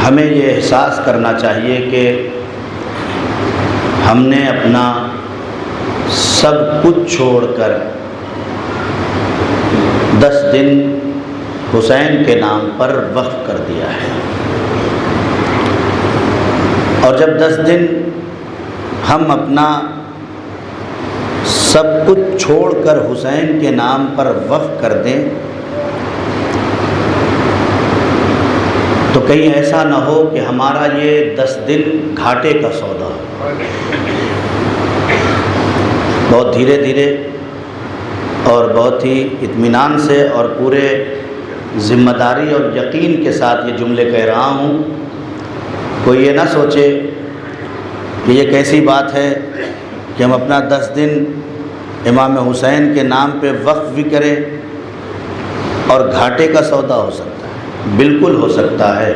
ہمیں یہ احساس کرنا چاہیے کہ ہم نے اپنا سب کچھ چھوڑ کر 10 دن حسین کے نام پر وقف کر دیا ہے، اور جب 10 دن ہم اپنا سب کچھ چھوڑ کر حسین کے نام پر وقف کر دیں تو کہیں ایسا نہ ہو کہ ہمارا یہ 10 دن گھاٹے کا سودا ہو۔ بہت دھیرے دھیرے اور بہت ہی اطمینان سے اور پورے ذمہ داری اور یقین کے ساتھ یہ جملے کہہ رہا ہوں۔ کوئی یہ نہ سوچے کہ یہ کیسی بات ہے کہ ہم اپنا 10 دن امام حسین کے نام پہ وقف بھی کریں اور گھاٹے کا سودا ہو سکتا ہے۔ بالکل ہو سکتا ہے،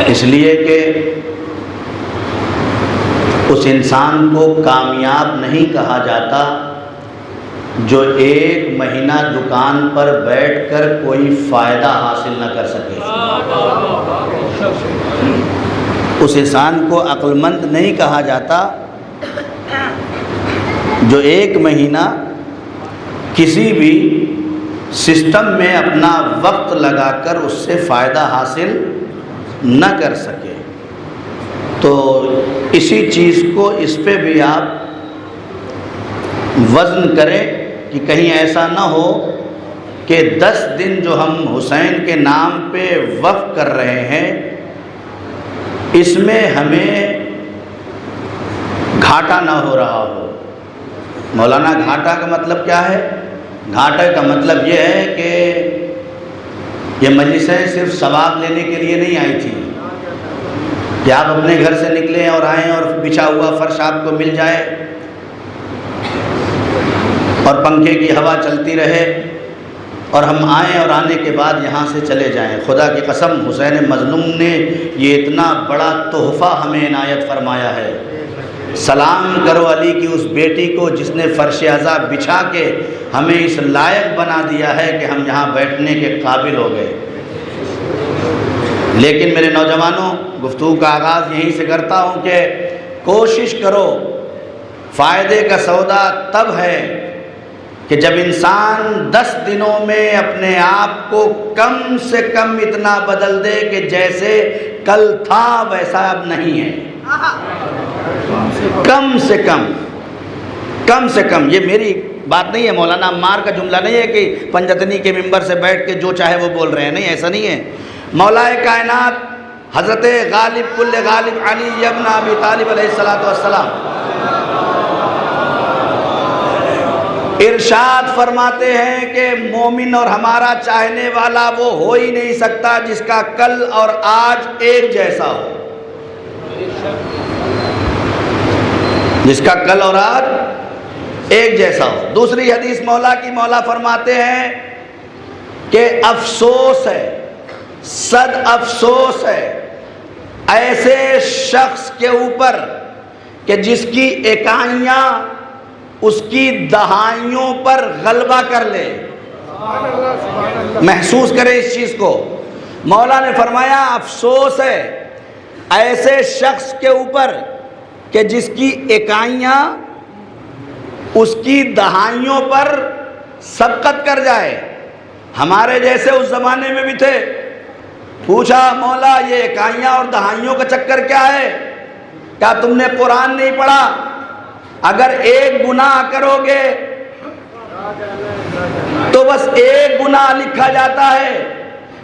اس لیے کہ اس انسان کو کامیاب نہیں کہا جاتا جو 1 مہینہ دکان پر بیٹھ کر کوئی فائدہ حاصل نہ کر سکے۔ اس انسان کو عقل مند نہیں کہا جاتا جو 1 مہینہ کسی بھی سسٹم میں اپنا وقت لگا کر اس سے فائدہ حاصل نہ کر سکے۔ تو اسی چیز کو اس پہ بھی آپ وزن کریں کہ کہیں ایسا نہ ہو کہ 10 دن جو ہم حسین کے نام پہ وقف کر رہے ہیں اس میں ہمیں گھاٹا نہ ہو رہا ہو۔ مولانا گھاٹا کا مطلب کیا ہے؟ گھاٹے کا مطلب یہ ہے کہ یہ مجلسیں صرف ثواب لینے کے لیے نہیں آئی تھی کہ آپ اپنے گھر سے نکلیں اور آئیں اور بچھا ہوا فرش آپ کو مل جائے اور پنکھے کی ہوا چلتی رہے اور ہم آئیں اور آنے کے بعد یہاں سے چلے جائیں۔ خدا کی قسم حسین مظلوم نے یہ اتنا بڑا تحفہ ہمیں عنایت فرمایا ہے۔ سلام کرو علی کی اس بیٹی کو جس نے فرش عزا بچھا کے ہمیں اس لائق بنا دیا ہے کہ ہم یہاں بیٹھنے کے قابل ہو گئے۔ لیکن میرے نوجوانوں، گفتگو کا آغاز یہیں سے کرتا ہوں کہ کوشش کرو، فائدے کا سودا تب ہے کہ جب انسان 10 دنوں میں اپنے آپ کو کم سے کم اتنا بدل دے کہ جیسے کل تھا ویسا اب نہیں ہے۔ کم سے کم یہ میری بات نہیں ہے، مولانا عمار کا جملہ نہیں ہے کہ پنجتنی کے ممبر سے بیٹھ کے جو چاہے وہ بول رہے ہیں، نہیں، ایسا نہیں ہے۔ مولا کائنات حضرت غالب کل غالب علی ابن ابی طالب علیہ السلام ارشاد فرماتے ہیں کہ مومن اور ہمارا چاہنے والا وہ ہو ہی نہیں سکتا جس کا کل اور آج ایک جیسا ہو، جس کا کل اور آج ایک جیسا ہو۔ دوسری حدیث مولا کی، مولا فرماتے ہیں کہ افسوس ہے، صد افسوس ہے ایسے شخص کے اوپر کہ جس کی اکائیاں اس کی دہائیوں پر غلبہ کر لے۔ محسوس کریں اس چیز کو۔ مولا نے فرمایا افسوس ہے ایسے شخص کے اوپر کہ جس کی اکائیاں اس کی دہائیوں پر سبقت کر جائے۔ ہمارے جیسے اس زمانے میں بھی تھے، پوچھا مولا یہ اکائیاں اور دہائیوں کا چکر کیا ہے؟ کیا تم نے قرآن نہیں پڑھا؟ اگر ایک گناہ کرو گے تو بس ایک گناہ لکھا جاتا ہے،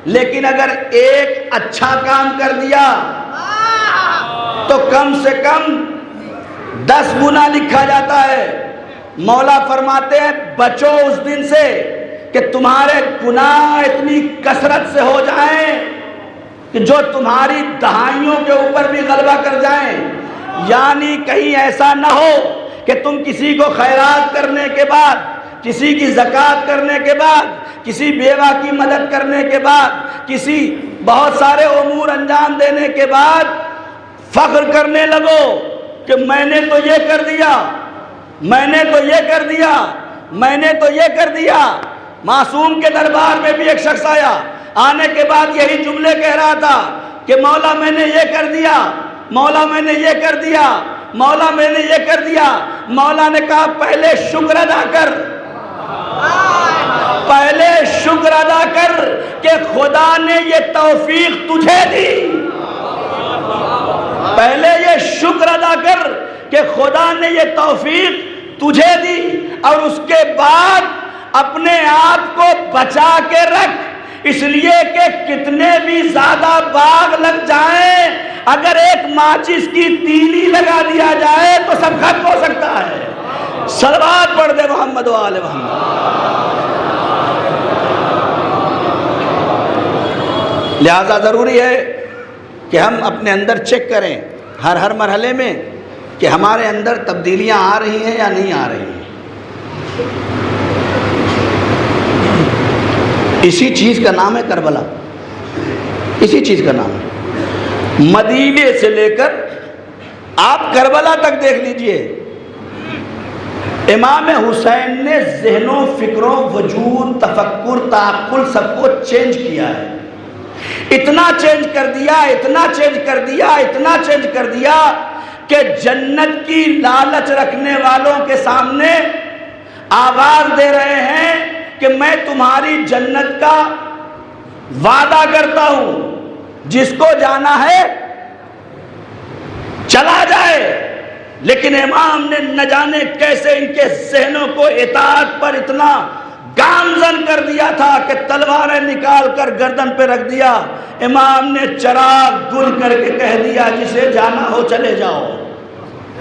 لیکن اگر ایک اچھا کام کر دیا تو کم سے کم 10 گنا لکھا جاتا ہے۔ مولا فرماتے ہیں بچو اس دن سے کہ تمہارے گناہ اتنی کثرت سے ہو جائیں کہ جو تمہاری دہائیوں کے اوپر بھی غلبہ کر جائیں۔ یعنی کہیں ایسا نہ ہو کہ تم کسی کو خیرات کرنے کے بعد، کسی کی زکوٰۃ کرنے کے بعد، کسی بیوہ کی مدد کرنے کے بعد، کسی بہت سارے امور انجام دینے کے بعد فخر کرنے لگو کہ میں نے تو یہ کر دیا، میں نے تو یہ کر دیا، میں نے تو یہ کر دیا۔ معصوم کے دربار میں بھی ایک شخص آیا، آنے کے بعد یہی جملے کہہ رہا تھا کہ مولا میں نے یہ کر دیا، مولا میں نے یہ کر دیا، مولا میں نے یہ کر دیا۔ مولا نے کہا پہلے شکر ادا کر، پہلے شکر ادا کر کہ خدا نے یہ توفیق تجھے دی۔ پہلے یہ شکر ادا کر کہ خدا نے یہ توفیق تجھے دی، اور اس کے بعد اپنے آپ کو بچا کے رکھ، اس لیے کہ کتنے بھی زیادہ باغ لگ جائیں، اگر ایک ماچس کی تیلی لگا دیا جائے تو سب ختم ہو سکتا ہے۔ صلوات پڑھ دے محمد و آل محمد۔ لہذا ضروری ہے کہ ہم اپنے اندر چیک کریں ہر مرحلے میں کہ ہمارے اندر تبدیلیاں آ رہی ہیں یا نہیں آ رہی ہیں۔ اسی چیز کا نام ہے کربلا، اسی چیز کا نام ہے۔ مدینے سے لے کر آپ کربلا تک دیکھ لیجئے، امام حسین نے ذہنوں، فکروں، وجود، تفکر، تعقل سب کو چینج کیا ہے۔ اتنا چینج کر دیا، اتنا چینج کر دیا، اتنا چینج کر دیا کہ جنت کی لالچ رکھنے والوں کے سامنے آواز دے رہے ہیں کہ میں تمہاری جنت کا وعدہ کرتا ہوں، جس کو جانا ہے چلا جائے۔ لیکن امام نے نہ جانے کیسے ان کے ذہنوں کو اطاعت پر اتنا گامزن کر دیا تھا کہ تلواریں نکال کر گردن پہ رکھ دیا۔ امام نے چراغ گل کر کے کہہ دیا جسے جانا ہو چلے جاؤ،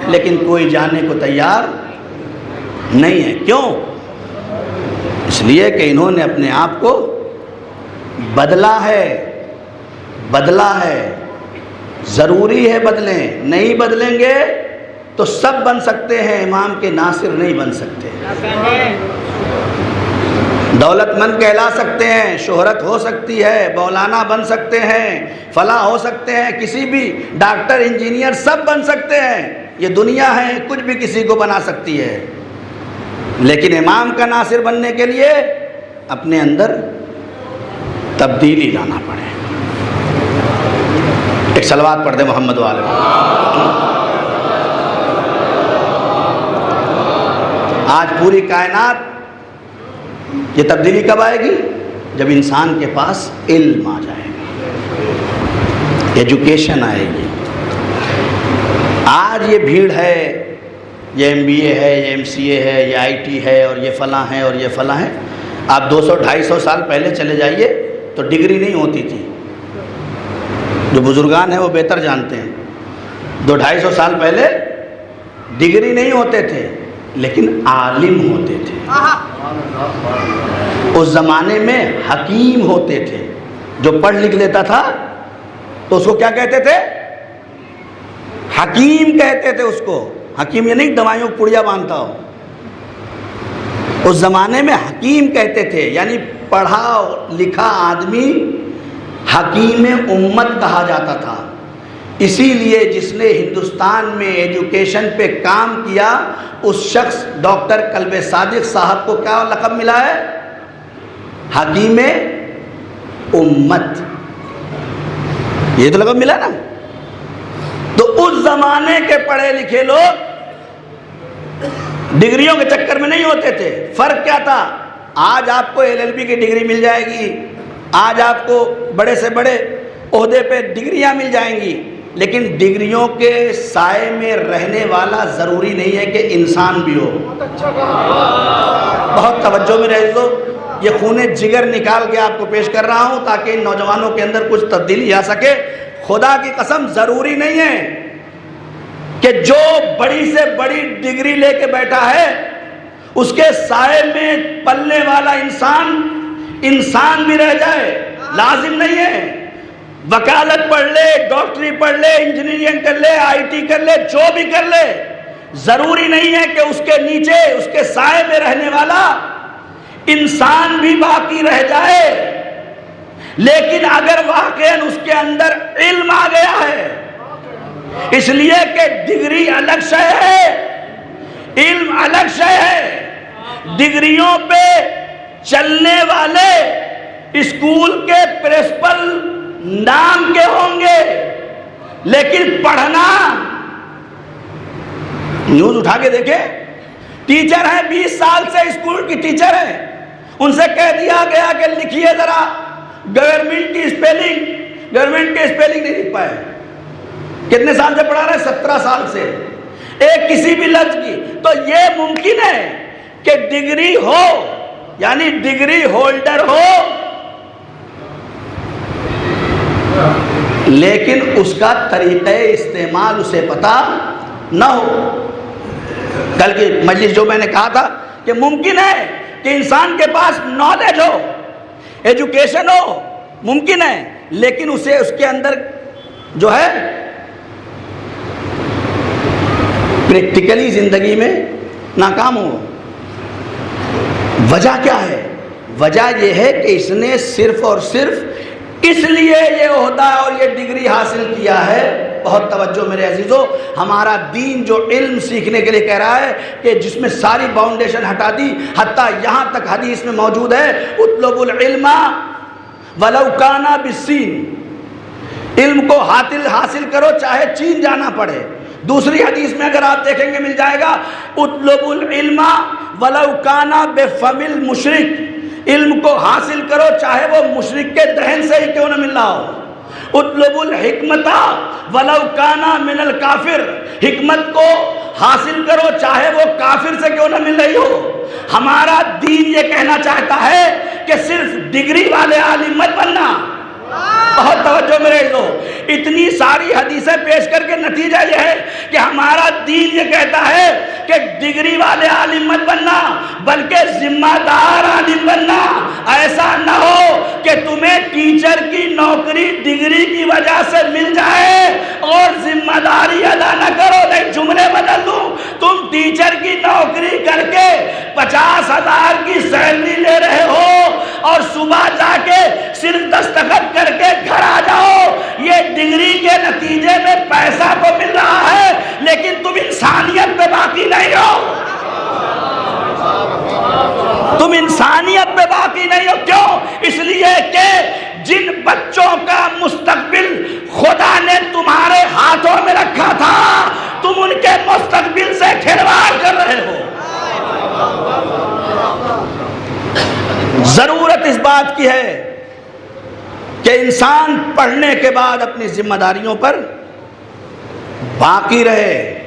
لیکن کوئی جانے کو تیار نہیں ہے۔ کیوں؟ اس لیے کہ انہوں نے اپنے آپ کو بدلا ہے، بدلا ہے۔ ضروری ہے بدلیں، نہیں بدلیں گے تو سب بن سکتے ہیں، امام کے ناصر نہیں بن سکتے۔ دولت مند کہلا سکتے ہیں، شہرت ہو سکتی ہے، مولانا بن سکتے ہیں، فلاں ہو سکتے ہیں، کسی بھی ڈاکٹر، انجینئر سب بن سکتے ہیں۔ یہ دنیا ہے، کچھ بھی کسی کو بنا سکتی ہے، لیکن امام کا ناصر بننے کے لیے اپنے اندر تبدیلی لانا پڑے۔ ایک صلوات پڑھ دے محمد و آل محمد۔ آج پوری کائنات یہ تبدیلی کب آئے گی؟ جب انسان کے پاس علم آ جائے گا، ایجوکیشن آئے گی۔ آج یہ بھیڑ ہے، یہ MBA ہے، یہ MCA ہے، یہ IT ہے، اور یہ فلاں ہے اور یہ فلاں ہے۔ آپ 200-250 سال پہلے چلے جائیے تو ڈگری نہیں ہوتی تھی۔ جو بزرگان ہیں وہ بہتر جانتے ہیں، 200-250 سال پہلے ڈگری نہیں ہوتے تھے، لیکن عالم ہوتے تھے۔ اس زمانے میں حکیم ہوتے تھے۔ جو پڑھ لکھ لیتا تھا تو اس کو کیا کہتے تھے؟ حکیم کہتے تھے اس کو۔ حکیم یہ نہیں دوائیوں کو پڑیا باندھتا ہو، اس زمانے میں حکیم کہتے تھے، یعنی پڑھا لکھا آدمی حکیم امت کہا جاتا تھا۔ اسی لیے جس نے ہندوستان میں ایجوکیشن پہ کام کیا، اس شخص ڈاکٹر کلب صادق صاحب کو کیا لقب ملا ہے؟ حکیم امت۔ یہ تو لقب ملا نا۔ تو اس زمانے کے پڑھے لکھے لوگ ڈگریوں کے چکر میں نہیں ہوتے تھے۔ فرق کیا تھا؟ آج آپ کو LLB کی ڈگری مل جائے گی، آج آپ کو بڑے سے بڑے عہدے پہ ڈگریاں مل جائیں گی، لیکن ڈگریوں کے سائے میں رہنے والا ضروری نہیں ہے کہ انسان بھی ہو۔ بہت توجہ میں رہ دو، یہ خون جگر نکال کے آپ کو پیش کر رہا ہوں تاکہ ان نوجوانوں کے اندر کچھ تبدیلی آ سکے۔ خدا کی قسم ضروری نہیں ہے کہ جو بڑی سے بڑی ڈگری لے کے بیٹھا ہے اس کے سائے میں پلنے والا انسان بھی رہ جائے، لازم نہیں ہے۔ وکالت پڑھ لے، ڈاکٹری پڑھ لے، انجینئرنگ کر لے، IT کر لے، جو بھی کر لے، ضروری نہیں ہے کہ اس کے نیچے اس کے سائے میں رہنے والا انسان بھی باقی رہ جائے۔ لیکن اگر واقعاً اس کے اندر علم آ گیا ہے، اس لیے کہ ڈگری الگ شے ہے، علم الگ شے ہے۔ ڈگریوں پہ چلنے والے اسکول کے پرنسپل نام کے ہوں گے لیکن پڑھنا، نیوز اٹھا کے دیکھیں، ٹیچر ہیں 20 سال سے اسکول کی ٹیچر ہیں، ان سے کہہ دیا گیا کہ لکھیے ذرا گورنمنٹ کی اسپیلنگ نہیں لکھ پائے۔ کتنے سال سے پڑھا رہے ہیں؟ 17 سال سے، ایک کسی بھی لفظ کی۔ تو یہ ممکن ہے کہ ڈگری ہو، یعنی ڈگری ہولڈر ہو، لیکن اس کا طریقہ استعمال اسے پتا نہ ہو۔ کل کی مجلس جو میں نے کہا تھا کہ ممکن ہے کہ انسان کے پاس نالج ہو، ایجوکیشن ہو، ممکن ہے، لیکن اسے اس کے اندر جو ہے پریکٹیکلی زندگی میں ناکام ہو۔ وجہ کیا ہے؟ وجہ یہ ہے کہ اس نے صرف اور صرف اس لیے یہ عہدہ اور یہ ڈگری حاصل کیا ہے۔ بہت توجہ میرے عزیزو، ہمارا دین جو علم سیکھنے کے لیے کہہ رہا ہے کہ جس میں ساری باؤنڈیشن ہٹا دی، حتیٰ یہاں تک حدیث میں موجود ہے اطلب العلم ولو کان بالصین، علم کو حاصل کرو چاہے چین جانا پڑے۔ دوسری حدیث میں اگر آپ دیکھیں گے مل جائے گا اطلب العلم ولو کان بفم المشرک، علم کو حاصل کرو چاہے وہ مشرک کے دہن سے ہی کیوں نہ مل رہا ہو۔ اطلب الحکمت ولو کان من الکافر، حکمت کو حاصل کرو چاہے وہ کافر سے کیوں نہ مل رہی ہو۔ ہمارا دین یہ کہنا چاہتا ہے کہ صرف ڈگری والے عالم مت بننا۔ بہت توجہ میرے عزیزو، اتنی ساری حدیثیں پیش کر کے نتیجہ یہ ہے کہ ہمارا دین یہ کہتا ہے کہ ڈگری والے عالم مت بننا، بلکہ ذمہ دار عالم بننا۔ ایسا نہ ہو کہ تمہیں ٹیچر کی نوکری ڈگری کی وجہ سے مل جائے اور ذمہ داری ادا نہ کرو۔ نہیں، جملے بدل دوں، تم ٹیچر کی نوکری کر کے 50,000 کی سیلری لے رہے ہو اور صبح جا کے صرف دستخط کر کے گھر آ جاؤ، یہ ڈگری کے نتیجے میں پیسہ تو مل رہا ہے لیکن تم انسانیت پہ باقی نہیں ہو۔ تم انسانیت پہ باقی نہیں ہو۔ کیوں؟ اس لیے کہ جن بچوں کا مستقبل خدا نے تمہارے ہاتھوں میں رکھا تھا، تم ان کے مستقبل سے کھلواڑ کر رہے ہو۔ ضرورت اس بات کی ہے کہ انسان پڑھنے کے بعد اپنی ذمہ داریوں پر باقی رہے۔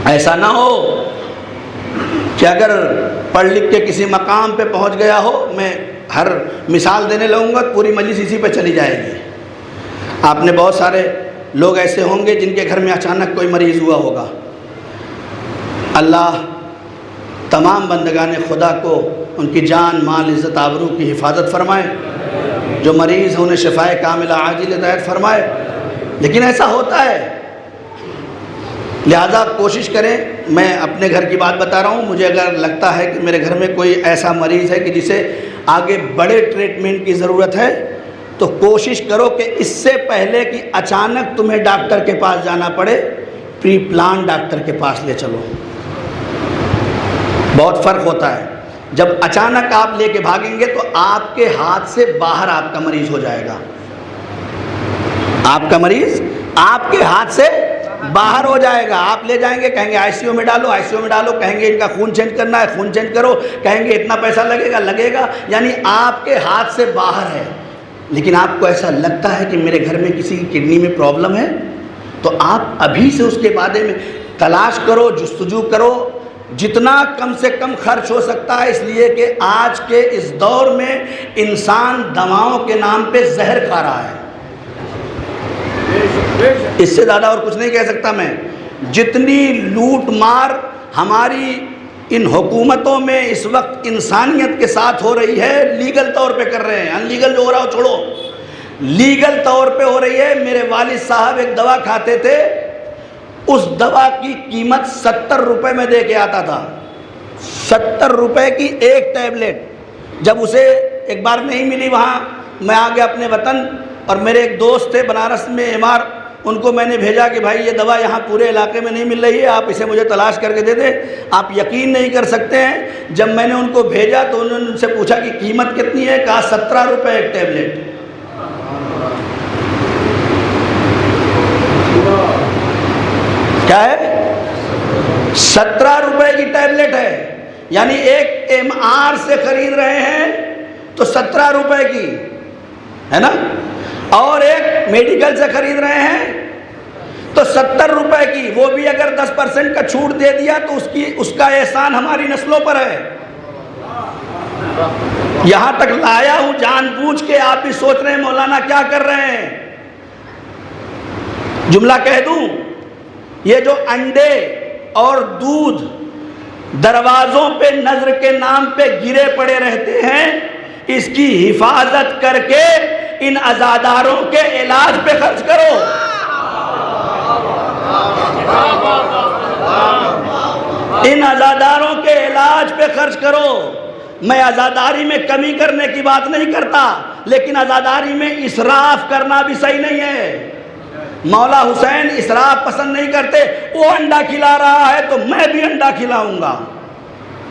ایسا نہ ہو کہ اگر پڑھ لکھ کے کسی مقام پہ پہنچ گیا ہو، میں ہر مثال دینے لگوں گا پوری مجلس اسی پہ چلی جائے گی۔ آپ نے بہت سارے لوگ ایسے ہوں گے جن کے گھر میں اچانک کوئی مریض ہوا ہوگا۔ اللہ تمام بندگان خدا کو ان کی جان، مال، عزت، آبرو کی حفاظت فرمائے، جو مریض ہیں انہیں شفائے کاملہ عاجل ہدایت فرمائے۔ لیکن ایسا ہوتا ہے، لہذا کوشش کریں۔ میں اپنے گھر کی بات بتا رہا ہوں، مجھے اگر لگتا ہے کہ میرے گھر میں کوئی ایسا مریض ہے کہ جسے آگے بڑے ٹریٹمنٹ کی ضرورت ہے، تو کوشش کرو کہ اس سے پہلے کہ اچانک تمہیں ڈاکٹر کے پاس جانا پڑے، پری پلان ڈاکٹر کے پاس لے چلو۔ بہت فرق ہوتا ہے۔ جب اچانک آپ لے کے بھاگیں گے تو آپ کے ہاتھ سے باہر آپ کا مریض ہو جائے گا۔ آپ کا مریض آپ کے ہاتھ سے باہر ہو جائے گا۔ آپ لے جائیں گے، کہیں گے آئی سی یو میں ڈالو، آئی سی یو میں ڈالو، کہیں گے ان کا خون چینج کرنا ہے، خون چینج کرو، کہیں گے اتنا پیسہ لگے گا، یعنی آپ کے ہاتھ سے باہر ہے۔ لیکن آپ کو ایسا لگتا ہے کہ میرے گھر میں کسی کی کڈنی میں پرابلم ہے، تو آپ ابھی سے اس کے بارے میں تلاش کرو، جستجو کرو، جتنا کم سے کم خرچ ہو سکتا ہے، اس لیے کہ آج کے اس دور میں انسان دواؤں کے نام پہ زہر کھا رہا ہے۔ اس سے زیادہ اور کچھ نہیں کہہ سکتا میں۔ جتنی لوٹ مار ہماری ان حکومتوں میں اس وقت انسانیت کے ساتھ ہو رہی ہے، لیگل طور پہ کر رہے ہیں، ان لیگل جو ہو رہا ہو چھوڑو، لیگل طور پہ ہو رہی ہے۔ میرے والد صاحب ایک دوا کھاتے تھے، اس دوا کی قیمت 70 روپے میں دے کے آتا تھا، 70 روپے کی ایک ٹیبلٹ۔ جب اسے ایک بار نہیں ملی وہاں، میں آ گیا اپنے وطن، اور میرے ایک دوست تھے بنارس میں ایم آر، ان کو میں نے بھیجا کہ بھائی یہ دوا یہاں پورے علاقے میں نہیں مل رہی ہے، آپ اسے مجھے تلاش کر کے دے دیں۔ آپ یقین نہیں کر سکتے ہیں، جب میں نے ان کو بھیجا تو انہوں نے ان سے پوچھا کہ قیمت کتنی ہے، کہا 17 روپے ایک ٹیبلٹ۔ کیا ہے؟ 17 روپے کی ٹیبلٹ ہے، یعنی ایک ایم آر سے خرید رہے ہیں تو 17 روپے کی ہے نا، اور ایک میڈیکل سے خرید رہے ہیں تو 70 روپے کی، وہ بھی اگر 10% کا چھوٹ دے دیا تو اس کا احسان ہماری نسلوں پر ہے۔ یہاں تک لایا ہوں جان بوجھ کے، آپ بھی سوچ رہے ہیں مولانا کیا کر رہے ہیں۔ جملہ کہہ دوں، یہ جو انڈے اور دودھ دروازوں پہ نظر کے نام پہ گرے پڑے رہتے ہیں، اس کی حفاظت کر کے ان عزاداروں کے علاج پہ خرچ کرو۔ ان عزاداروں کے علاج پہ خرچ کرو۔ میں عزاداری میں کمی کرنے کی بات نہیں کرتا، لیکن عزاداری میں اسراف کرنا بھی صحیح نہیں ہے۔ مولا حسین اسراف پسند نہیں کرتے، وہ انڈا کھلا رہا ہے تو میں بھی انڈا کھلاؤں گا۔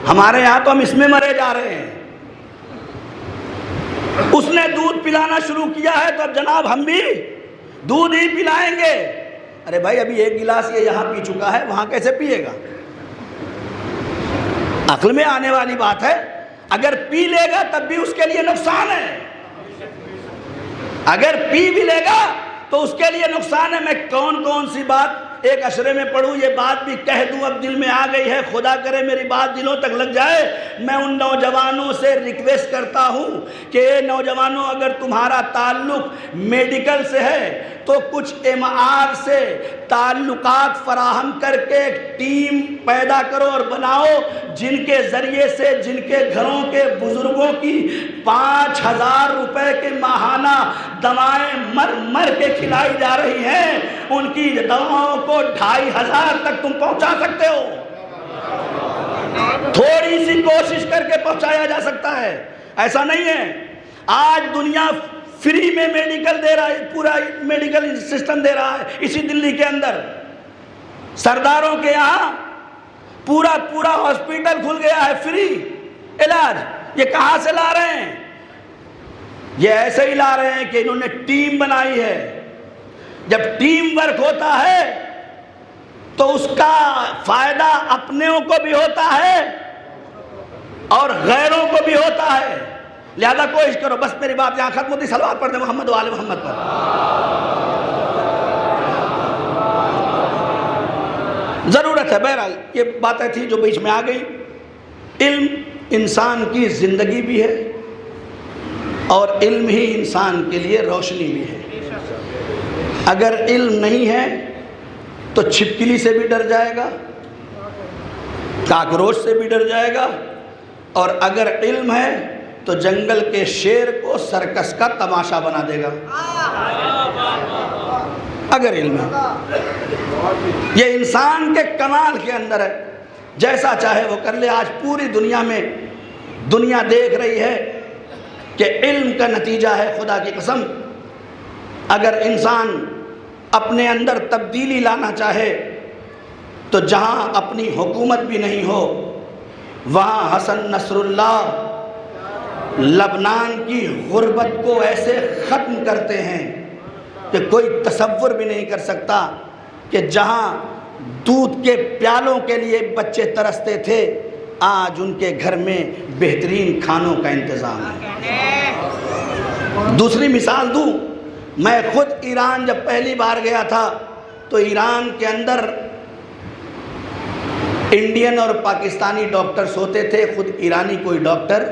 ہمارے یہاں تو ہم اس میں مرے جا رہے ہیں۔ اس نے دودھ پلانا شروع کیا ہے تو اب جناب ہم بھی دودھ ہی پلائیں گے۔ ارے بھائی ابھی ایک گلاس یہ یہاں پی چکا ہے، وہاں کیسے پیے گا؟ عقل میں آنے والی بات ہے۔ اگر پی لے گا تب بھی اس کے لیے نقصان ہے، اگر پی بھی لے گا تو اس کے لیے نقصان ہے۔ میں کون سی بات ایک اشرے میں پڑھوں، یہ بات بھی کہہ دوں، اب دل میں آ گئی ہے، خدا کرے میری بات دلوں تک لگ جائے۔ میں ان نوجوانوں سے ریکویسٹ کرتا ہوں کہ اے نوجوانوں، اگر تمہارا تعلق میڈیکل سے ہے تو کچھ ایم آر سے تعلقات فراہم کر کے ایک ٹیم پیدا کرو اور بناؤ، جن کے ذریعے سے جن کے گھروں کے بزرگوں کی 5000 روپے کے ماہانہ دوائیں مر کے کھلائی جا رہی ہیں، ان کی دواؤں کو 2500 تک تم پہنچا سکتے ہو۔ تھوڑی سی کوشش کر کے پہنچایا جا سکتا ہے، ایسا نہیں ہے۔ آج دنیا فری میں میڈیکل دے رہا ہے، پورا میڈیکل سسٹم دے رہا ہے۔ اسی دلی کے اندر سرداروں کے یہاں پورا ہاسپیٹل کھل گیا ہے، فری علاج۔ یہ کہاں سے لا رہے ہیں؟ یہ ایسے ہی لا رہے ہیں کہ انہوں نے ٹیم بنائی ہے۔ جب ٹیم ورک ہوتا ہے تو اس کا فائدہ اپنوں کو بھی ہوتا ہے اور غیروں کو بھی ہوتا ہے۔ لہذا کوشش کرو۔ بس میری بات یہاں ختم ہوتی، صلوات پڑھ دیں محمد و آل محمد پر۔ ضرورت ہے، بہرحال یہ باتیں تھی جو بیچ میں آ گئی۔ علم انسان کی زندگی بھی ہے اور علم ہی انسان کے لیے روشنی بھی ہے۔ اگر علم نہیں ہے تو چھپکلی سے بھی ڈر جائے گا، کاکروچ سے بھی ڈر جائے گا، اور اگر علم ہے تو جنگل کے شیر کو سرکس کا تماشا بنا دے گا۔ اگر علم ہے، یہ انسان کے کمال کے اندر ہے، جیسا چاہے وہ کر لے۔ آج پوری دنیا میں دنیا دیکھ رہی ہے کہ علم کا نتیجہ ہے، خدا کی قسم اگر انسان اپنے اندر تبدیلی لانا چاہے تو جہاں اپنی حکومت بھی نہیں ہو، وہاں حسن نصر اللہ لبنان کی غربت کو ایسے ختم کرتے ہیں کہ کوئی تصور بھی نہیں کر سکتا کہ جہاں دودھ کے پیالوں کے لیے بچے ترستے تھے، آج ان کے گھر میں بہترین کھانوں کا انتظام ہے۔ دوسری مثال دوں، میں خود ایران جب پہلی بار گیا تھا تو ایران کے اندر انڈین اور پاکستانی ڈاکٹرز ہوتے تھے، خود ایرانی کوئی ڈاکٹر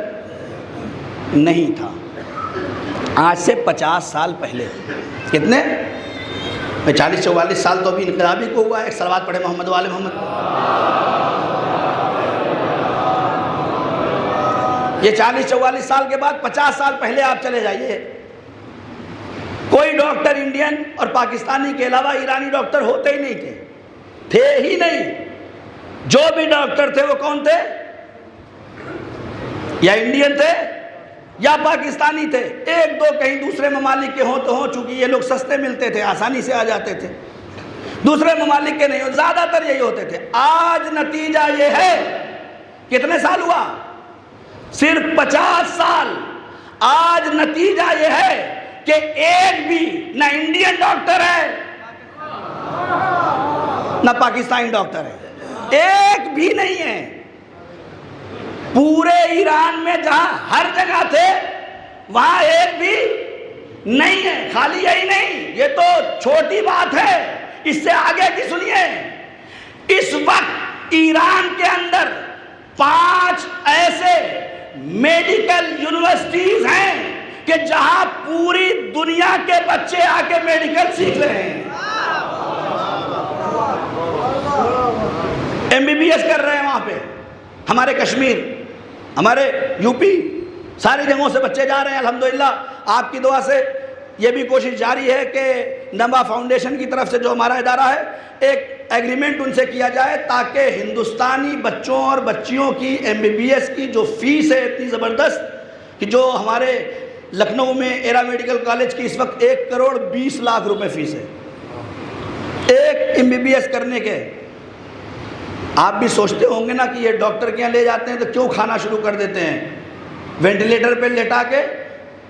نہیں تھا۔ آج سے 50 سال پہلے، کتنے 40-44 سال تو ابھی انقلابی کو ہوا ہے۔ ایک صلوات پڑھے محمد و آل محمد۔ یہ 40-44 سال کے بعد 50 سال پہلے آپ چلے جائیے، کوئی ڈاکٹر انڈین اور پاکستانی کے علاوہ ایرانی ڈاکٹر ہوتے ہی نہیں تھے ہی نہیں۔ جو بھی ڈاکٹر تھے وہ کون تھے؟ یا انڈین تھے یا پاکستانی تھے، ایک دو کہیں دوسرے ممالک کے ہوں تو ہوں، چونکہ یہ لوگ سستے ملتے تھے، آسانی سے آ جاتے تھے، دوسرے ممالک کے نہیں ہو، زیادہ تر یہی ہوتے تھے۔ آج نتیجہ یہ ہے، کتنے سال ہوا؟ صرف 50 سال۔ آج نتیجہ یہ ہے کہ ایک بھی نہ انڈین ڈاکٹر ہے نہ پاکستانی ڈاکٹر ہے، ایک بھی نہیں ہے۔ پورے ایران میں جہاں ہر جگہ تھے وہاں ایک بھی نہیں ہے۔ خالی یہی نہیں، یہ تو چھوٹی بات ہے، اس سے آگے کی سنیے۔ اس وقت ایران کے اندر 5 ایسے میڈیکل یونیورسٹیز ہیں کہ جہاں پوری دنیا کے بچے آ کے میڈیکل سیکھ رہے ہیں، MBBS کر رہے ہیں وہاں پہ۔ ہمارے کشمیر، ہمارے یوپی، ساری جگہوں سے بچے جا رہے ہیں الحمدللہ۔ آپ کی دعا سے یہ بھی کوشش جاری ہے کہ نما فاؤنڈیشن کی طرف سے جو ہمارا ادارہ ہے، ایک ایگریمنٹ ان سے کیا جائے تاکہ ہندوستانی بچوں اور بچیوں کی MBBS کی جو فیس ہے اتنی زبردست کہ جو ہمارے لکھنؤ میں ایرا میڈیکل کالج کی اس وقت 1,20,00,000 روپے فیس ہے ایک MBBS کرنے کے۔ آپ بھی سوچتے ہوں گے نا کہ یہ ڈاکٹر کے یہاں لے جاتے ہیں تو کیوں کھانا شروع کر دیتے ہیں، وینٹیلیٹر پہ لٹا کے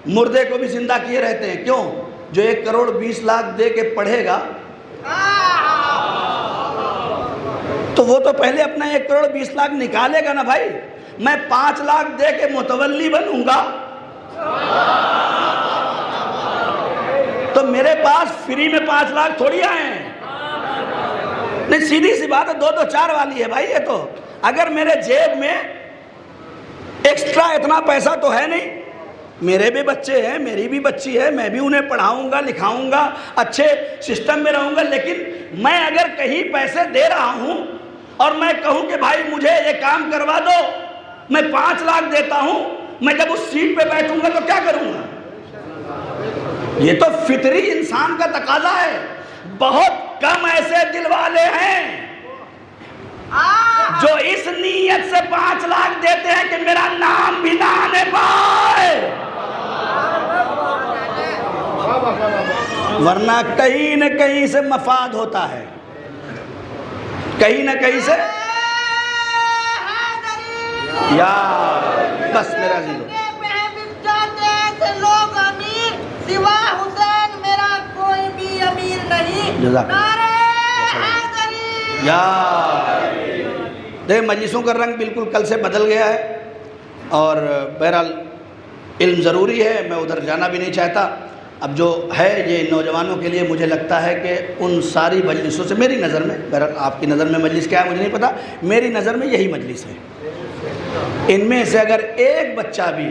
مردے کو بھی زندہ کیے رہتے ہیں، کیوں؟ جو 1,20,00,000 دے کے پڑھے گا تو وہ تو پہلے اپنا 1,20,00,000 نکالے گا نا بھائی۔ میں 5 لاکھ دے کے متولی بنوں گا تو میرے پاس فری میں 5 لاکھ تھوڑی آئے ہیں۔ نہیں، سیدھی سی بات ہے، 2 4 والی ہے بھائی۔ یہ تو اگر میرے جیب میں ایکسٹرا اتنا پیسہ تو ہے نہیں، میرے بھی بچے ہیں، میری بھی بچی ہے، میں بھی انہیں پڑھاؤں گا، لکھاؤں گا، اچھے سسٹم میں رہوں گا، لیکن میں اگر کہیں پیسے دے رہا ہوں اور میں کہوں کہ بھائی مجھے یہ کام کروا دو، میں 5 لاکھ دیتا ہوں، میں جب اس سیٹ پہ بیٹھوں گا تو کیا کروں گا؟ یہ تو فطری انسان کا تقاضا ہے۔ بہت کم ایسے دل والے ہیں جو اس نیت سے 5 لاکھ دیتے ہیں کہ میرا نام بھی نہ آنے پائے، ورنہ کہیں نہ کہیں سے مفاد ہوتا ہے، کہیں نہ کہیں سے۔ یا بس میرا عزیز لوگ امیر سوا حسین میرا کوئی بھی امیر نہیں۔ جزاک نعرہ حیدری۔ یا دیکھ، مجلسوں کا رنگ بالکل کل سے بدل گیا ہے، اور بہرحال علم ضروری ہے، میں ادھر جانا بھی نہیں چاہتا۔ اب جو ہے یہ نوجوانوں کے لیے مجھے لگتا ہے کہ ان ساری مجلسوں سے، میری نظر میں، بہرحال آپ کی نظر میں مجلس کیا ہے مجھے نہیں پتا، میری نظر میں یہی مجلس ہے۔ ان میں سے اگر ایک بچہ بھی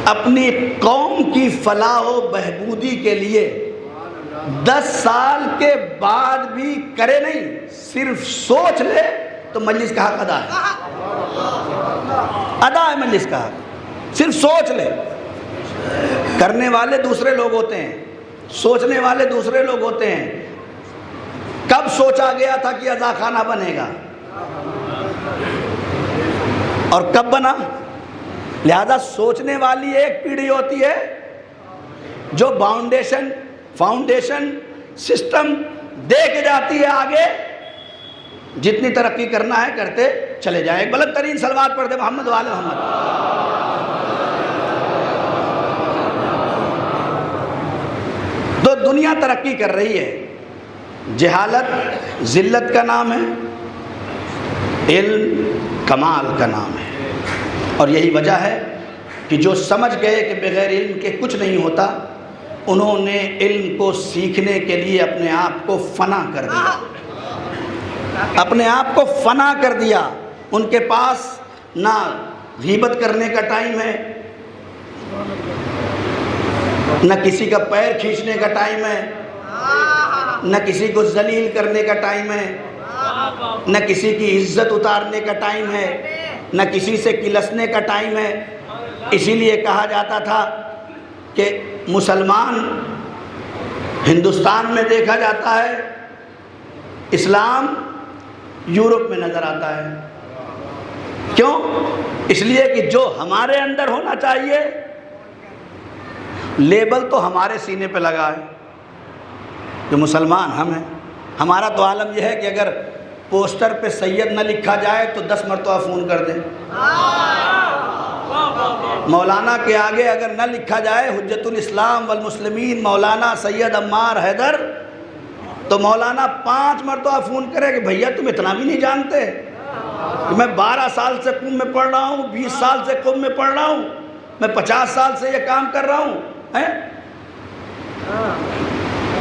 اپنی قوم کی فلاح و بہبودی کے لیے 10 سال کے بعد بھی کرے نہیں، صرف سوچ لے، تو مجلس کا حق ادا ہے، ادا ہے مجلس کا حق۔ صرف سوچ لے۔ کرنے والے دوسرے لوگ ہوتے ہیں، سوچنے والے دوسرے لوگ ہوتے ہیں۔ کب سوچا گیا تھا کہ عزا خانہ بنے گا اور کب بنا؟ لہذا سوچنے والی ایک پیڑھی ہوتی ہے جو فاؤنڈیشن سسٹم دے کے جاتی ہے آگے، جتنی ترقی کرنا ہے کرتے چلے جائیں۔ ایک بلند ترین صلوات پڑھ دے محمد و آل محمد۔ تو دنیا ترقی کر رہی ہے، جہالت ذلت کا نام ہے، علم کمال کا نام ہے، اور یہی وجہ ہے کہ جو سمجھ گئے کہ بغیر علم کے کچھ نہیں ہوتا، انہوں نے علم کو سیکھنے کے لیے اپنے آپ کو فنا کر دیا، اپنے آپ کو فنا کر دیا۔ ان کے پاس نہ غیبت کرنے کا ٹائم ہے، نہ کسی کا پیر کھینچنے کا ٹائم ہے، نہ کسی کو ذلیل کرنے کا ٹائم ہے، نہ کسی کی عزت اتارنے کا ٹائم ہے، نہ کسی سے کلسنے کا ٹائم ہے۔ اسی لیے کہا جاتا تھا کہ مسلمان ہندوستان میں دیکھا جاتا ہے، اسلام یورپ میں نظر آتا ہے۔ کیوں؟ اس لیے کہ جو ہمارے اندر ہونا چاہیے لیبل تو ہمارے سینے پہ لگا ہے، جو مسلمان ہم ہیں۔ ہمارا تو عالم یہ ہے کہ اگر پوسٹر پہ سید نہ لکھا جائے تو 10 مرتبہ فون کر دیں، مولانا کے آگے اگر نہ لکھا جائے حجت الاسلام والمسلمین مولانا سید عمار حیدر، تو مولانا 5 مرتبہ فون کرے کہ بھیا تم اتنا بھی نہیں جانتے کہ میں 12 سال سے قم میں پڑھ رہا ہوں، 20 سال سے قم میں پڑھ رہا ہوں، میں 50 سال سے یہ کام کر رہا ہوں.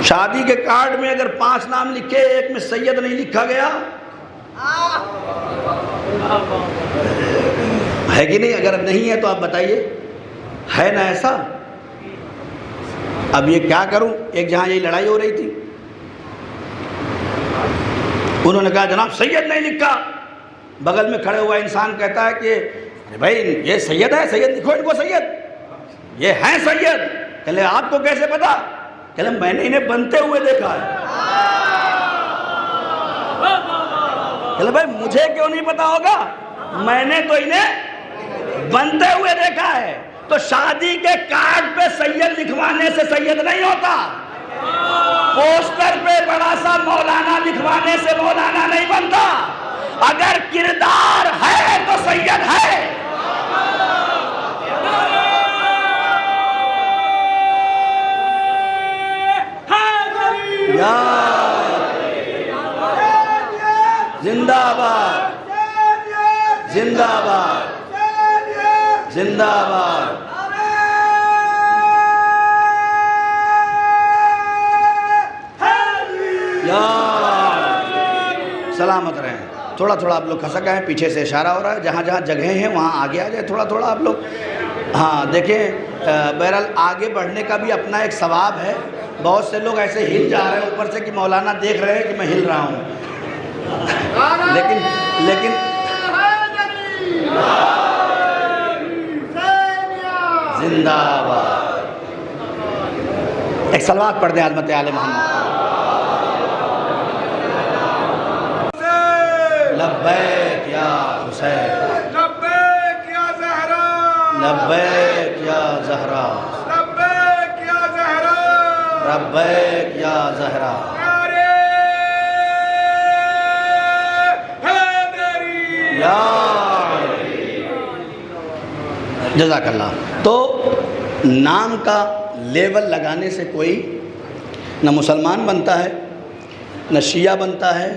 شادی کے کارڈ میں اگر 5 نام لکھے، ایک میں سید نہیں لکھا گیا ہے کہ نہیں؟ اگر نہیں ہے تو آپ بتائیے، ہے نا ایسا؟ اب یہ کیا کروں؟ ایک جہاں یہ لڑائی ہو رہی تھی، انہوں نے کہا جناب سید نہیں لکھا. بغل میں کھڑے ہوا انسان کہتا ہے کہ بھائی یہ سید ہے، سید لکھو ان کو، سید یہ ہیں سید. کہلے آپ کو کیسے پتا؟ کہلے میں نے انہیں بنتے ہوئے دیکھا ہے. کہلے بھائی مجھے کیوں نہیں پتا ہوگا؟ میں نے تو انہیں بنتے ہوئے دیکھا ہے. تو شادی کے کارڈ پہ سید لکھوانے سے سید نہیں ہوتا، پوسٹر پہ بڑا سا مولانا لکھوانے سے مولانا نہیں بنتا. اگر کردار ہے تو سید ہے. یا زندہ باد، زندہ باد، زندہ باد. یا سلامت رہیں. تھوڑا تھوڑا آپ لوگ کھسک آئے، پیچھے سے اشارہ ہو رہا ہے، جہاں جہاں جگہیں ہیں وہاں آگے آ جائے تھوڑا تھوڑا آپ لوگ. ہاں دیکھیں، بہرحال آگے بڑھنے کا بھی اپنا ایک ثواب ہے. بہت سے لوگ ایسے ہل جا رہے ہیں اوپر سے کہ مولانا دیکھ رہے ہیں کہ میں ہل رہا ہوں، لیکن زندہ باد. ایک صلوات پڑھ دیں عظمت آل محمد. لبیک یا حسین، لبیک یا زہرا، لبیک یا زہرا، لبیک یا زہرا، لبیک یا زہرا. پیارے حیدری. یا جزاک اللہ. تو نام کا لیول لگانے سے کوئی نہ مسلمان بنتا ہے، نہ شیعہ بنتا ہے،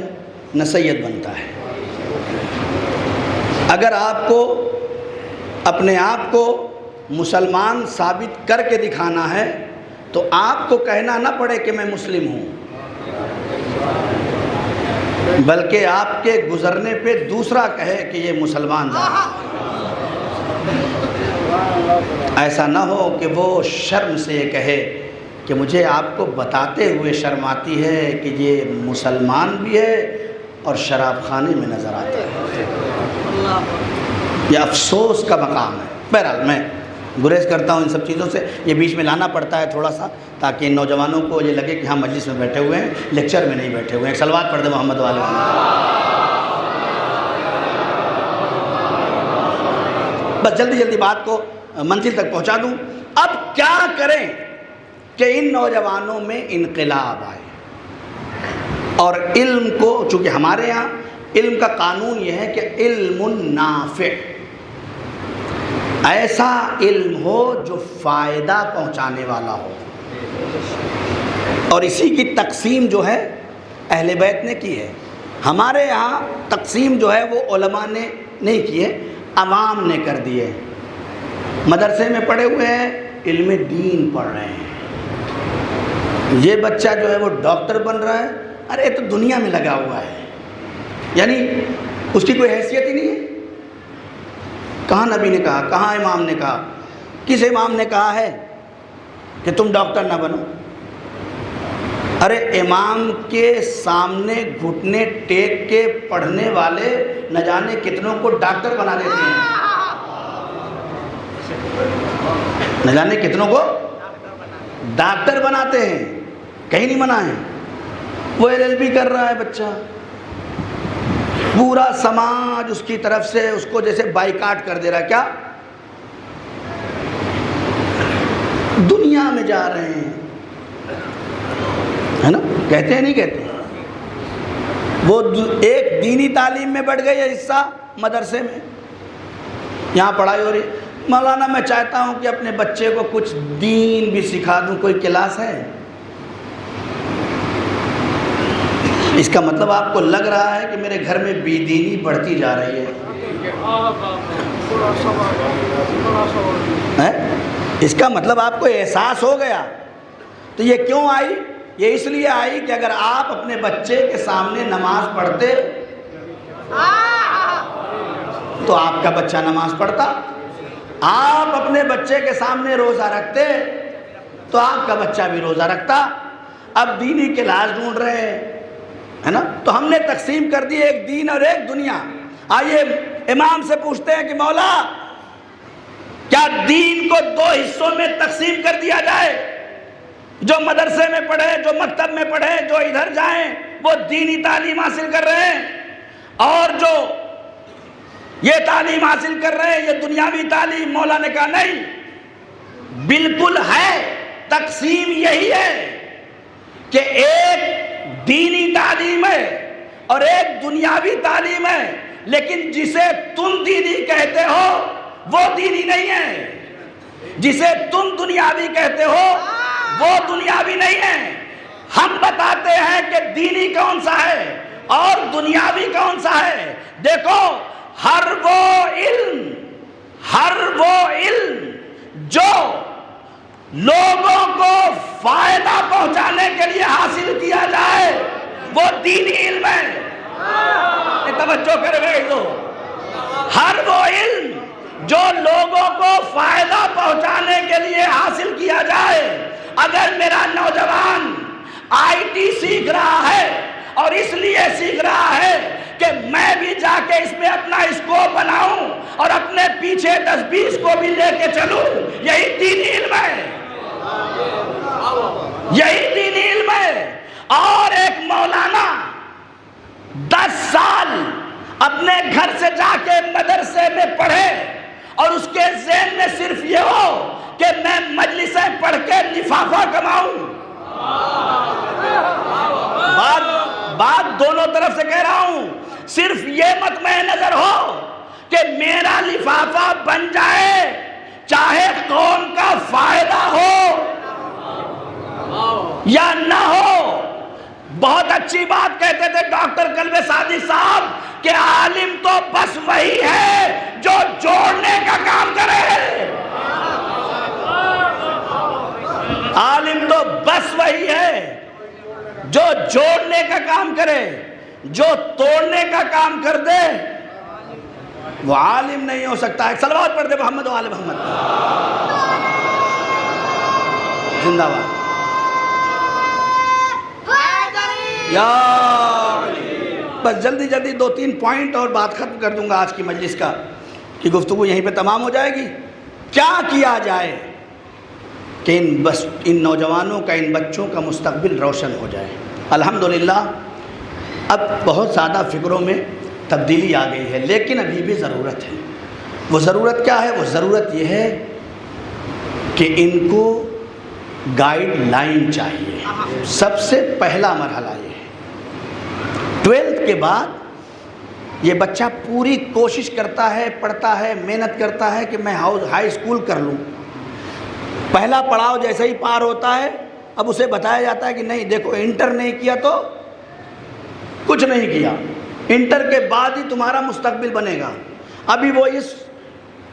نہ سید بنتا ہے. اگر آپ کو اپنے آپ کو مسلمان ثابت کر کے دکھانا ہے تو آپ کو کہنا نہ پڑے کہ میں مسلم ہوں، بلکہ آپ کے گزرنے پہ دوسرا کہے کہ یہ مسلمان ہے. ایسا نہ ہو کہ وہ شرم سے یہ کہے کہ مجھے آپ کو بتاتے ہوئے شرم آتی ہے کہ یہ مسلمان بھی ہے اور شراب خانے میں نظر آتا ہے. یہ افسوس کا مقام ہے. بہرحال میں گریز کرتا ہوں ان سب چیزوں سے، یہ بیچ میں لانا پڑتا ہے تھوڑا سا تاکہ ان نوجوانوں کو یہ لگے کہ ہاں مجلس میں بیٹھے ہوئے ہیں، لیکچر میں نہیں بیٹھے ہوئے ہیں. ایک صلوات پڑھ دیں محمد والے. بس جلدی جلدی بات کو منزل تک پہنچا دوں. اب کیا کریں کہ ان نوجوانوں میں انقلاب آئے اور علم کو، چونکہ ہمارے یہاں علم کا قانون یہ ہے کہ علم نافع، ایسا علم ہو جو فائدہ پہنچانے والا ہو. اور اسی کی تقسیم جو ہے اہل بیت نے کی ہے. ہمارے یہاں تقسیم جو ہے وہ علماء نے نہیں کی ہے، عوام نے کر دی ہے. مدرسے میں پڑھے ہوئے ہیں، علم دین پڑھ رہے ہیں. یہ بچہ جو ہے وہ ڈاکٹر بن رہا ہے، ارے تو دنیا میں لگا ہوا ہے، یعنی اس کی کوئی حیثیت ہی نہیں ہے. کہاں نبی نے کہا، کہاں امام نے کہا، کس امام نے کہا ہے کہ تم ڈاکٹر نہ بنو؟ ارے امام کے سامنے گھٹنے ٹیک کے پڑھنے والے نہ جانے کتنوں کو ڈاکٹر بنا دیتے ہیں، نہ جانے کتنوں کو ڈاکٹر بناتے ہیں. کہیں نہیں منع ہے. وہ LLB کر رہا ہے بچہ، پورا سماج اس کی طرف سے اس کو جیسے بائیکاٹ کر دے رہا ہے. کیا دنیا میں جا رہے ہیں، ہے نا؟ کہتے ہیں نہیں کہتے؟ وہ ایک دینی تعلیم میں بڑھ گئی ہے حصہ مدرسے میں، یہاں پڑھائی ہو رہی. مولانا میں چاہتا ہوں کہ اپنے بچے کو کچھ دین بھی سکھا دوں، کوئی کلاس ہے اس کا مطلب آپ کو لگ رہا ہے کہ میرے گھر میں بے دینی بڑھتی جا رہی ہے. اس کا مطلب آپ کو احساس ہو گیا. تو یہ کیوں آئی؟ یہ اس لیے آئی کہ اگر آپ اپنے بچے کے سامنے نماز پڑھتے تو آپ کا بچہ نماز پڑھتا. آپ اپنے بچے کے سامنے روزہ رکھتے تو آپ کا بچہ بھی روزہ رکھتا. اب دینی کلاس ڈھونڈ رہے ہیں, ہے نا؟ تو ہم نے تقسیم کر دی ایک دین اور ایک دنیا. آئیے امام سے پوچھتے ہیں کہ مولا کیا دین کو دو حصوں میں تقسیم کر دیا جائے؟ جو مدرسے میں پڑھے, جو مکتب میں پڑھے, جو ادھر جائیں وہ دینی تعلیم حاصل کر رہے ہیں, اور جو یہ تعلیم حاصل کر رہے ہیں یہ دنیاوی تعلیم. مولا نے کہا نہیں, بالکل ہے. تقسیم یہی ہے کہ ایک دینی تعلیم ہے اور ایک دنیاوی تعلیم ہے, لیکن جسے تم دینی کہتے ہو وہ دینی نہیں ہے, جسے تم دنیاوی کہتے ہو وہ دنیاوی نہیں ہے. ہم بتاتے ہیں کہ دینی کون سا ہے اور دنیاوی کون سا ہے. دیکھو, ہر وہ علم جو لوگوں کو فائدہ پہنچانے کے لیے حاصل کیا جائے وہ دینی علم ہے. توجہ کر رہے ہو؟ ہر وہ علم جو لوگوں کو فائدہ پہنچانے کے لیے حاصل کیا جائے. اگر میرا نوجوان آئی ٹی سیکھ رہا ہے اور اس لیے سیکھ رہا ہے کہ میں بھی جا کے اس میں اپنا اسکوپ بناؤں اور اپنے پیچھے 10-20 کو بھی لے کے چلوں, یہی دینی علم ہے, یہی دینی علم ہے. اور ایک مولانا 10 سال اپنے گھر سے جا کے مدرسے میں پڑھے اور اس کے ذہن میں صرف یہ ہو کہ میں مجلسیں پڑھ کے لفافہ کماؤں. بات دونوں طرف سے کہہ رہا ہوں. صرف یہ مطمع نظر ہو کہ میرا لفافہ بن جائے چاہے قوم کا فائدہ ہو یا نہ ہو. بہت اچھی بات کہتے تھے ڈاکٹر کلب سعدی صاحب کہ عالم تو بس وہی ہے جو جوڑنے کا کام کرے. عالم تو بس وہی ہے جو جوڑنے کا کام کرے, جو توڑنے کا کام کر دے وہ عالم نہیں ہو سکتا. ایک صلوات پڑھ دے محمد و آل محمد. زندہ باد یا. بس جلدی 2-3 پوائنٹ اور بات ختم کر دوں گا آج کی مجلس کا, کہ گفتگو یہیں پہ تمام ہو جائے گی. کیا کیا جائے کہ ان نوجوانوں کا, ان بچوں کا مستقبل روشن ہو جائے. الحمدللہ اب بہت زیادہ فکروں میں تبدیلی آ گئی ہے, لیکن ابھی بھی ضرورت ہے. وہ ضرورت کیا ہے؟ وہ ضرورت یہ ہے کہ ان کو گائیڈ لائن چاہیے. سب سے پہلا مرحلہ یہ ہے. 12th کے بعد یہ بچہ پوری کوشش کرتا ہے, پڑھتا ہے, محنت کرتا ہے کہ میں ہائی اسکول کر لوں. پہلا پڑاؤ جیسے ہی پار ہوتا ہے اب اسے بتایا جاتا ہے کہ نہیں دیکھو, انٹر نہیں کیا تو کچھ نہیں کیا, انٹر کے بعد ہی تمہارا مستقبل بنے گا. ابھی وہ اس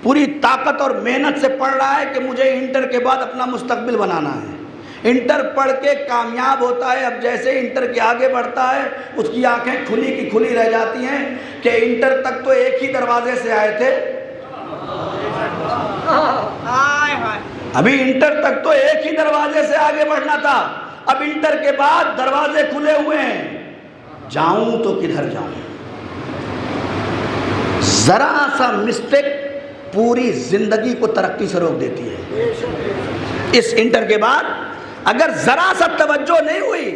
پوری طاقت اور محنت سے پڑھ رہا ہے کہ مجھے انٹر کے بعد اپنا مستقبل بنانا ہے. انٹر پڑھ کے کامیاب ہوتا ہے. اب جیسے انٹر کے آگے بڑھتا ہے اس کی آنکھیں کھلی کی کھلی رہ جاتی ہیں کہ انٹر تک تو ایک ہی دروازے سے آئے تھے, ابھی انٹر تک تو ایک ہی دروازے سے آگے بڑھنا تھا, اب انٹر کے بعد دروازے کھلے ہوئے ہیں, جاؤں تو کدھر جاؤں. ذرا سا مسٹیک پوری زندگی کو ترقی سے روک دیتی ہے. اس انٹر کے بعد اگر ذرا سا توجہ نہیں ہوئی,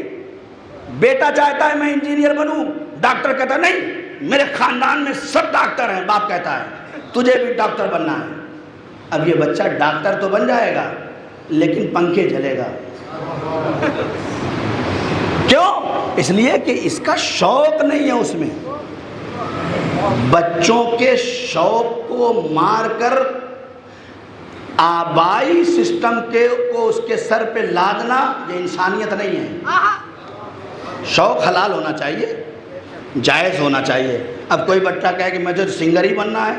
بیٹا چاہتا ہے میں انجینئر بنوں, ڈاکٹر کہتا نہیں میرے خاندان میں سب ڈاکٹر ہیں, باپ کہتا ہے تجھے بھی ڈاکٹر بننا ہے. اب یہ بچہ ڈاکٹر تو بن جائے گا لیکن پنکھے جلے گا. کیوں؟ اس لیے کہ اس کا شوق نہیں ہے اس میں. بچوں کے شوق کو مار کر آبائی سسٹم کو اس کے سر پہ لادنا یہ انسانیت نہیں ہے. شوق حلال ہونا چاہیے، جائز ہونا چاہیے۔ اب کوئی بچہ کہے کہ مجھے سنگر ہی بننا ہے،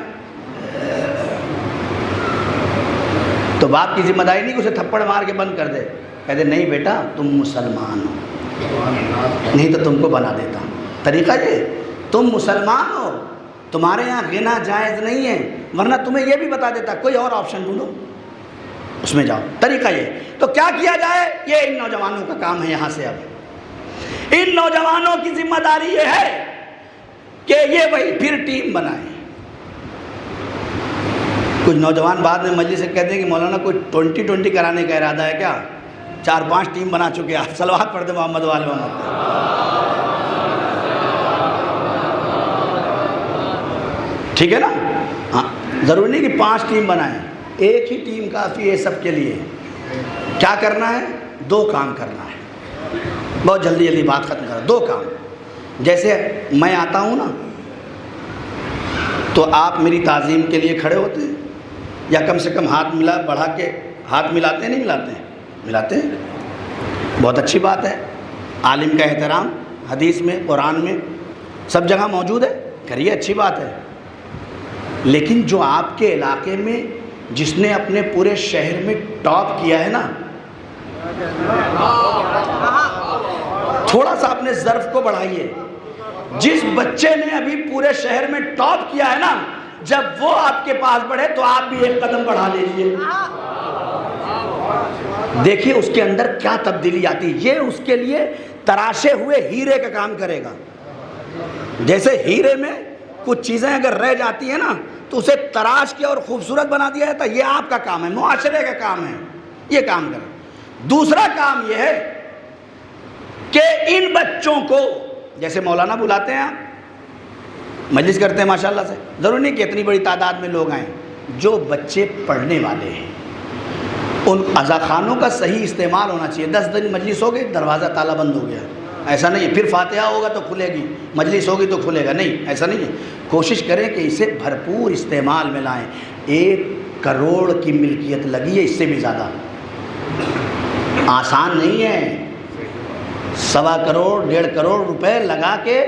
تو باپ کی ذمہ داری نہیں کہ اسے تھپڑ مار کے بند کر دے، کہہ دے نہیں بیٹا تم مسلمان ہو، نہیں تو تم کو بنا دیتا ہوں۔ طریقہ یہ، تم مسلمان ہو، تمہارے یہاں غنا جائز نہیں ہے، ورنہ تمہیں یہ بھی بتا دیتا کوئی اور آپشن ڈھونڈو، اس میں جاؤ۔ طریقہ یہ، تو کیا کیا جائے؟ یہ ان نوجوانوں کا کام ہے۔ یہاں سے اب ان نوجوانوں کی ذمہ داری یہ ہے کہ یہ وہی پھر ٹیم بنائیں۔ کچھ نوجوان بعد میں مجلس سے کہتے ہیں کہ مولانا کوئی 20-20 کرانے کا ارادہ ہے کیا؟ 4-5 ٹیم بنا چکے، آپ صلوات پڑھ دیں محمد والے محمد۔ ٹھیک ہے نا؟ ہاں، ضروری نہیں کہ 5 ٹیم بنائیں، ایک ہی ٹیم کافی ہے سب کے لیے۔ کیا کرنا ہے؟ 2 کام کرنا ہے، بہت جلدی جلدی بات ختم کرو۔ 2 کام، جیسے میں آتا ہوں نا تو آپ میری تعظیم کے لیے کھڑے ہوتے ہیں، یا کم سے کم ہاتھ بڑھا کے ہاتھ ملاتے ہیں؟ نہیں ملاتے ہیں؟ ملاتے ہیں، بہت اچھی بات ہے۔ عالم کا احترام حدیث میں، قرآن میں، سب جگہ موجود ہے، کریے، اچھی بات ہے۔ لیکن جو آپ کے علاقے میں جس نے اپنے پورے شہر میں ٹاپ کیا ہے نا، تھوڑا سا اپنے ظرف کو بڑھائیے۔ جس بچے نے ابھی پورے شہر میں ٹاپ کیا ہے نا، جب وہ آپ کے پاس بڑھے تو آپ بھی ایک قدم بڑھا لیجئے، دیکھیے اس کے اندر کیا تبدیلی آتی ہے۔ یہ اس کے لیے تراشے ہوئے ہیرے کا کام کرے گا۔ جیسے ہیرے میں کچھ چیزیں اگر رہ جاتی ہیں نا تو اسے تراش کے اور خوبصورت بنا دیا جاتا ہے، یہ آپ کا کام ہے، معاشرے کا کام ہے، یہ کام کریں۔ دوسرا کام یہ ہے کہ ان بچوں کو، جیسے مولانا بلاتے ہیں، آپ مجلس کرتے ہیں ماشاءاللہ سے، ضروری نہیں کہ اتنی بڑی تعداد میں لوگ آئیں، جو بچے پڑھنے والے ہیں ان عزاخانوں کا صحیح استعمال ہونا چاہیے۔ 10 دن مجلس ہو گئی، دروازہ تالا بند ہو گیا، ایسا نہیں ہے۔ پھر فاتحہ ہوگا تو کھلے گی، مجلس ہوگی تو کھلے گا، نہیں، ایسا نہیں ہے۔ کوشش کریں کہ اسے بھرپور استعمال میں لائیں۔ 1 کروڑ کی ملکیت لگی ہے، اس سے بھی زیادہ، آسان نہیں ہے۔ 1.25 کروڑ 1.5 کروڑ روپے لگا کے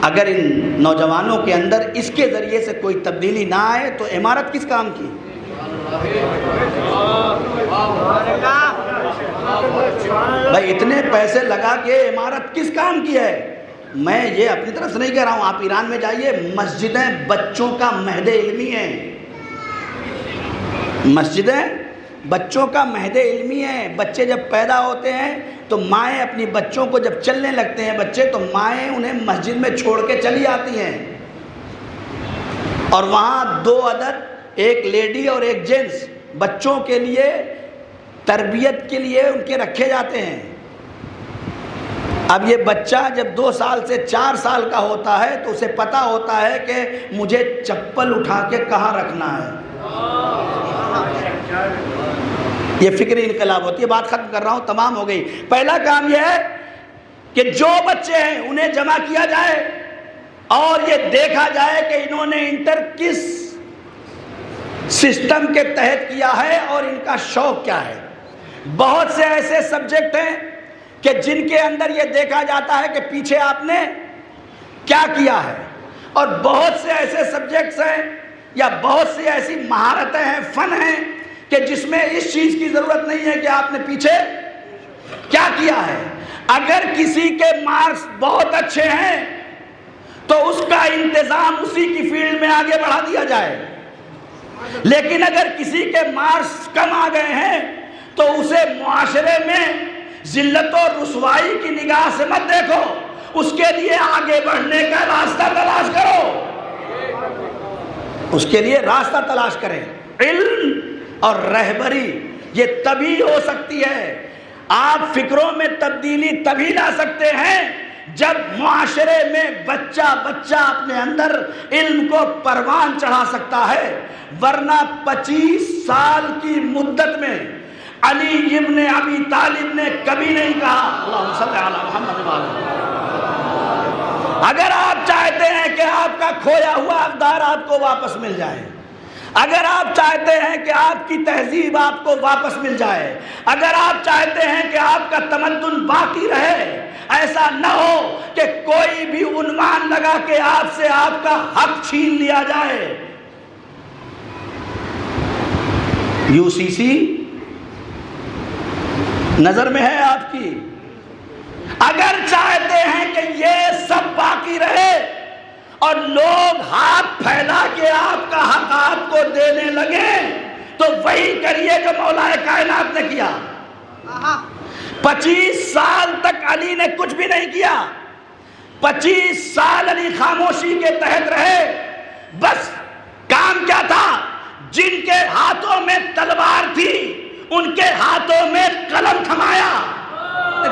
اگر ان نوجوانوں کے اندر اس کے ذریعے سے کوئی تبدیلی نہ آئے تو عمارت کس کام کی؟ بھائی اتنے پیسے لگا کے عمارت کس کام کی ہے؟ میں یہ اپنی طرف سے نہیں کہہ رہا ہوں، آپ ایران میں جائیے، مسجدیں بچوں کا مہد علمی ہیں، مسجدیں بچوں کا مہد علمی ہیں۔ بچے جب پیدا ہوتے ہیں تو مائیں اپنی بچوں کو، جب چلنے لگتے ہیں بچے تو مائیں انہیں مسجد میں چھوڑ کے چلی آتی ہیں، اور وہاں 2 عدد، ایک لیڈی اور ایک جینٹس، بچوں کے لیے تربیت کے لیے ان کے رکھے جاتے ہیں۔ اب یہ بچہ جب 2 سال سے 4 سال کا ہوتا ہے تو اسے پتہ ہوتا ہے کہ مجھے چپل اٹھا کے کہاں رکھنا ہے، یہ فکری انقلاب ہوتی ہے۔ بات ختم کر رہا ہوں، تمام ہو گئی۔ پہلا کام یہ ہے کہ جو بچے ہیں انہیں جمع کیا جائے اور یہ دیکھا جائے کہ انہوں نے انٹر کس سسٹم کے تحت کیا ہے اور ان کا شوق کیا ہے۔ بہت سے ایسے سبجیکٹ ہیں کہ جن کے اندر یہ دیکھا جاتا ہے کہ پیچھے آپ نے کیا کیا ہے، اور بہت سے ایسے سبجیکٹس ہیں یا بہت سی ایسی مہارتیں ہیں، فن ہیں کہ جس میں اس چیز کی ضرورت نہیں ہے کہ آپ نے پیچھے کیا کیا ہے۔ اگر کسی کے مارکس بہت اچھے ہیں تو اس کا انتظام اسی کی فیلڈ میں آگے بڑھا دیا جائے، لیکن اگر کسی کے مارکس کم آ گئے ہیں تو اسے معاشرے میں ذلت و رسوائی کی نگاہ سے مت دیکھو، اس کے لیے آگے بڑھنے کا راستہ تلاش کرو، اس کے لیے راستہ تلاش کریں۔ علم اور رہبری یہ تبھی ہو سکتی ہے، آپ فکروں میں تبدیلی تبھی لا سکتے ہیں جب معاشرے میں بچہ اپنے اندر علم کو پروان چڑھا سکتا ہے، ورنہ 25 سال کی مدت میں علی ابن ابی طالب نے کبھی نہیں کہا اللہم صلی علی محمد وعلی۔ اگر آپ چاہتے ہیں کہ آپ کا کھویا ہوا اقدار آپ کو واپس مل جائے، اگر آپ چاہتے ہیں کہ آپ کی تہذیب آپ کو واپس مل جائے، اگر آپ چاہتے ہیں کہ آپ کا تمدن باقی رہے، ایسا نہ ہو کہ کوئی بھی عنوان لگا کے آپ سے آپ کا حق چھین لیا جائے۔ UCC نظر میں ہے آپ کی، اگر چاہتے ہیں کہ یہ سب باقی رہے اور لوگ ہاتھ پھیلا کے آپ کا حق آپ کو دینے لگے تو وہی کریے جو مولا کائنات نے کیا۔ 25 سال تک علی نے کچھ بھی نہیں کیا، 25 سال علی خاموشی کے تحت رہے، بس کام کیا تھا؟ جن کے ہاتھوں میں تلوار تھی ان کے ہاتھوں میں قلم تھمایا۔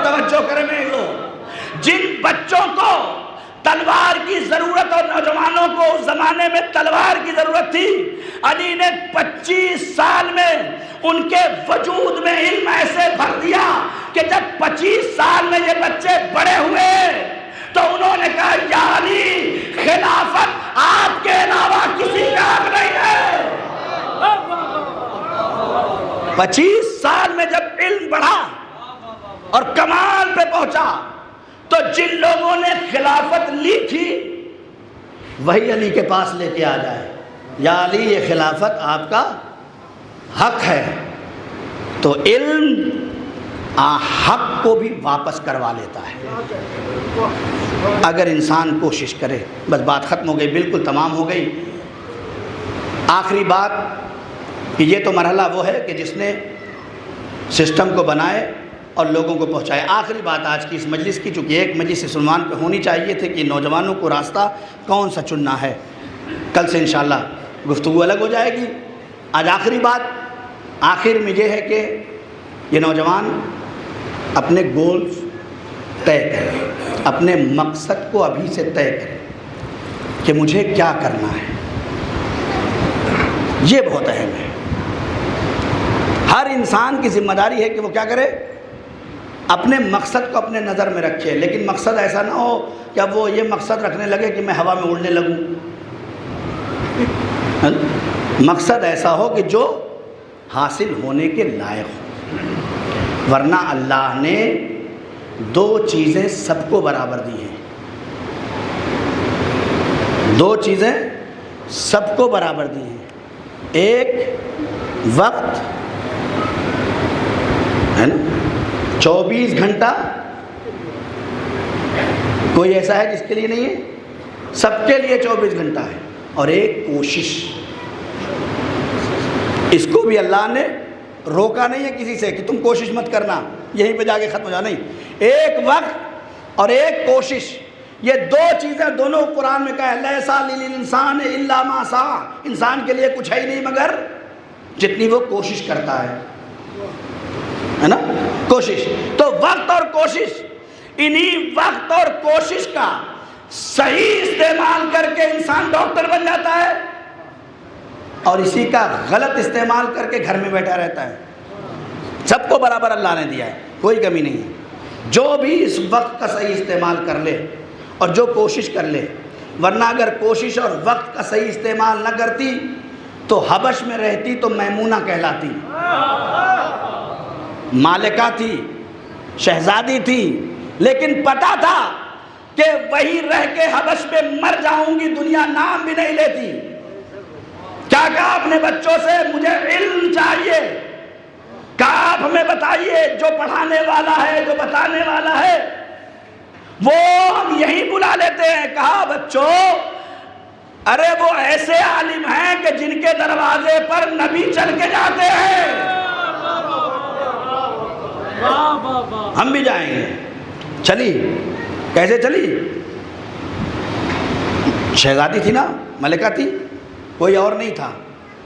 توجہ کریں میرے لوگ، جن بچوں کو تلوار کی ضرورت اور نوجوانوں کو اس زمانے میں تلوار کی ضرورت تھی، علی نے 25 سال میں ان کے وجود میں علم ایسے بھر دیا کہ جب 25 سال میں یہ بچے بڑے ہوئے تو انہوں نے کہا یا علی، خلافت آپ کے علاوہ کسی کا حق نہیں ہے۔ 25 سال میں جب علم بڑھا اور کمال پہ پہنچا تو جن لوگوں نے خلافت لی تھی وہی علی کے پاس لے کے آ جائے، یا علی یہ خلافت آپ کا حق ہے، تو علم حق کو بھی واپس کروا لیتا ہے اگر انسان کوشش کرے۔ بس بات ختم ہو گئی، بالکل تمام ہو گئی۔ آخری بات کہ یہ تو مرحلہ وہ ہے کہ جس نے سسٹم کو بنائے اور لوگوں کو پہنچائے۔ آخری بات آج کی اس مجلس کی، چونکہ ایک مجلس اس عنوان پہ ہونی چاہیے تھے کہ نوجوانوں کو راستہ کون سا چننا ہے۔ کل سے انشاءاللہ گفتگو الگ ہو جائے گی۔ آج آخری بات آخر میں یہ ہے کہ یہ نوجوان اپنے گولز طے کریں، اپنے مقصد کو ابھی سے طے کریں کہ مجھے کیا کرنا ہے۔ یہ بہت اہم ہے، ہر انسان کی ذمہ داری ہے کہ وہ کیا کرے، اپنے مقصد کو اپنے نظر میں رکھے، لیکن مقصد ایسا نہ ہو کہ اب وہ یہ مقصد رکھنے لگے کہ میں ہوا میں اڑنے لگوں۔ مقصد ایسا ہو کہ جو حاصل ہونے کے لائق ہو، ورنہ اللہ نے 2 چیزیں سب کو برابر دی ہیں، 2 چیزیں سب کو برابر دی ہیں، ایک وقت ہے نا، 24 گھنٹہ کوئی ایسا ہے جس کے لیے نہیں ہے، سب کے لیے 24 گھنٹہ ہے، اور ایک کوشش، اس کو بھی اللہ نے روکا نہیں ہے کسی سے کہ تم کوشش مت کرنا یہیں پہ جا کے ختم ہو جانا، نہیں، ایک وقت اور ایک کوشش، یہ 2 چیزیں دونوں قرآن میں کہا ہے، لیسا للانسان الا ما سعی، انسان کے لیے کچھ ہے ہی نہیں مگر جتنی وہ کوشش کرتا ہے نا، کوشش۔ تو وقت اور کوشش، انہی وقت اور کوشش کا صحیح استعمال کر کے انسان ڈاکٹر بن جاتا ہے، اور اسی کا غلط استعمال کر کے گھر میں بیٹھا رہتا ہے۔ سب کو برابر اللہ نے دیا ہے، کوئی کمی نہیں ہے، جو بھی اس وقت کا صحیح استعمال کر لے اور جو کوشش کر لے، ورنہ اگر کوشش اور وقت کا صحیح استعمال نہ کرتی تو حبش میں رہتی تو میمونہ کہلاتی، مالکہ تھی، شہزادی تھی، لیکن پتا تھا کہ وہی رہ کے حبش میں مر جاؤں گی، دنیا نام بھی نہیں لیتی۔ کیا کہا اپنے بچوں سے، مجھے علم چاہیے، کہا آپ ہمیں بتائیے، جو پڑھانے والا ہے، جو بتانے والا ہے وہ ہم یہی بلا لیتے ہیں۔ کہا بچوں، ارے وہ ایسے عالم ہیں کہ جن کے دروازے پر نبی چل کے جاتے ہیں، ہم بھی جائیں گے۔ چلی، کیسے چلی؟ شہزادی تھی نا، ملکہ تھی، کوئی اور نہیں تھا،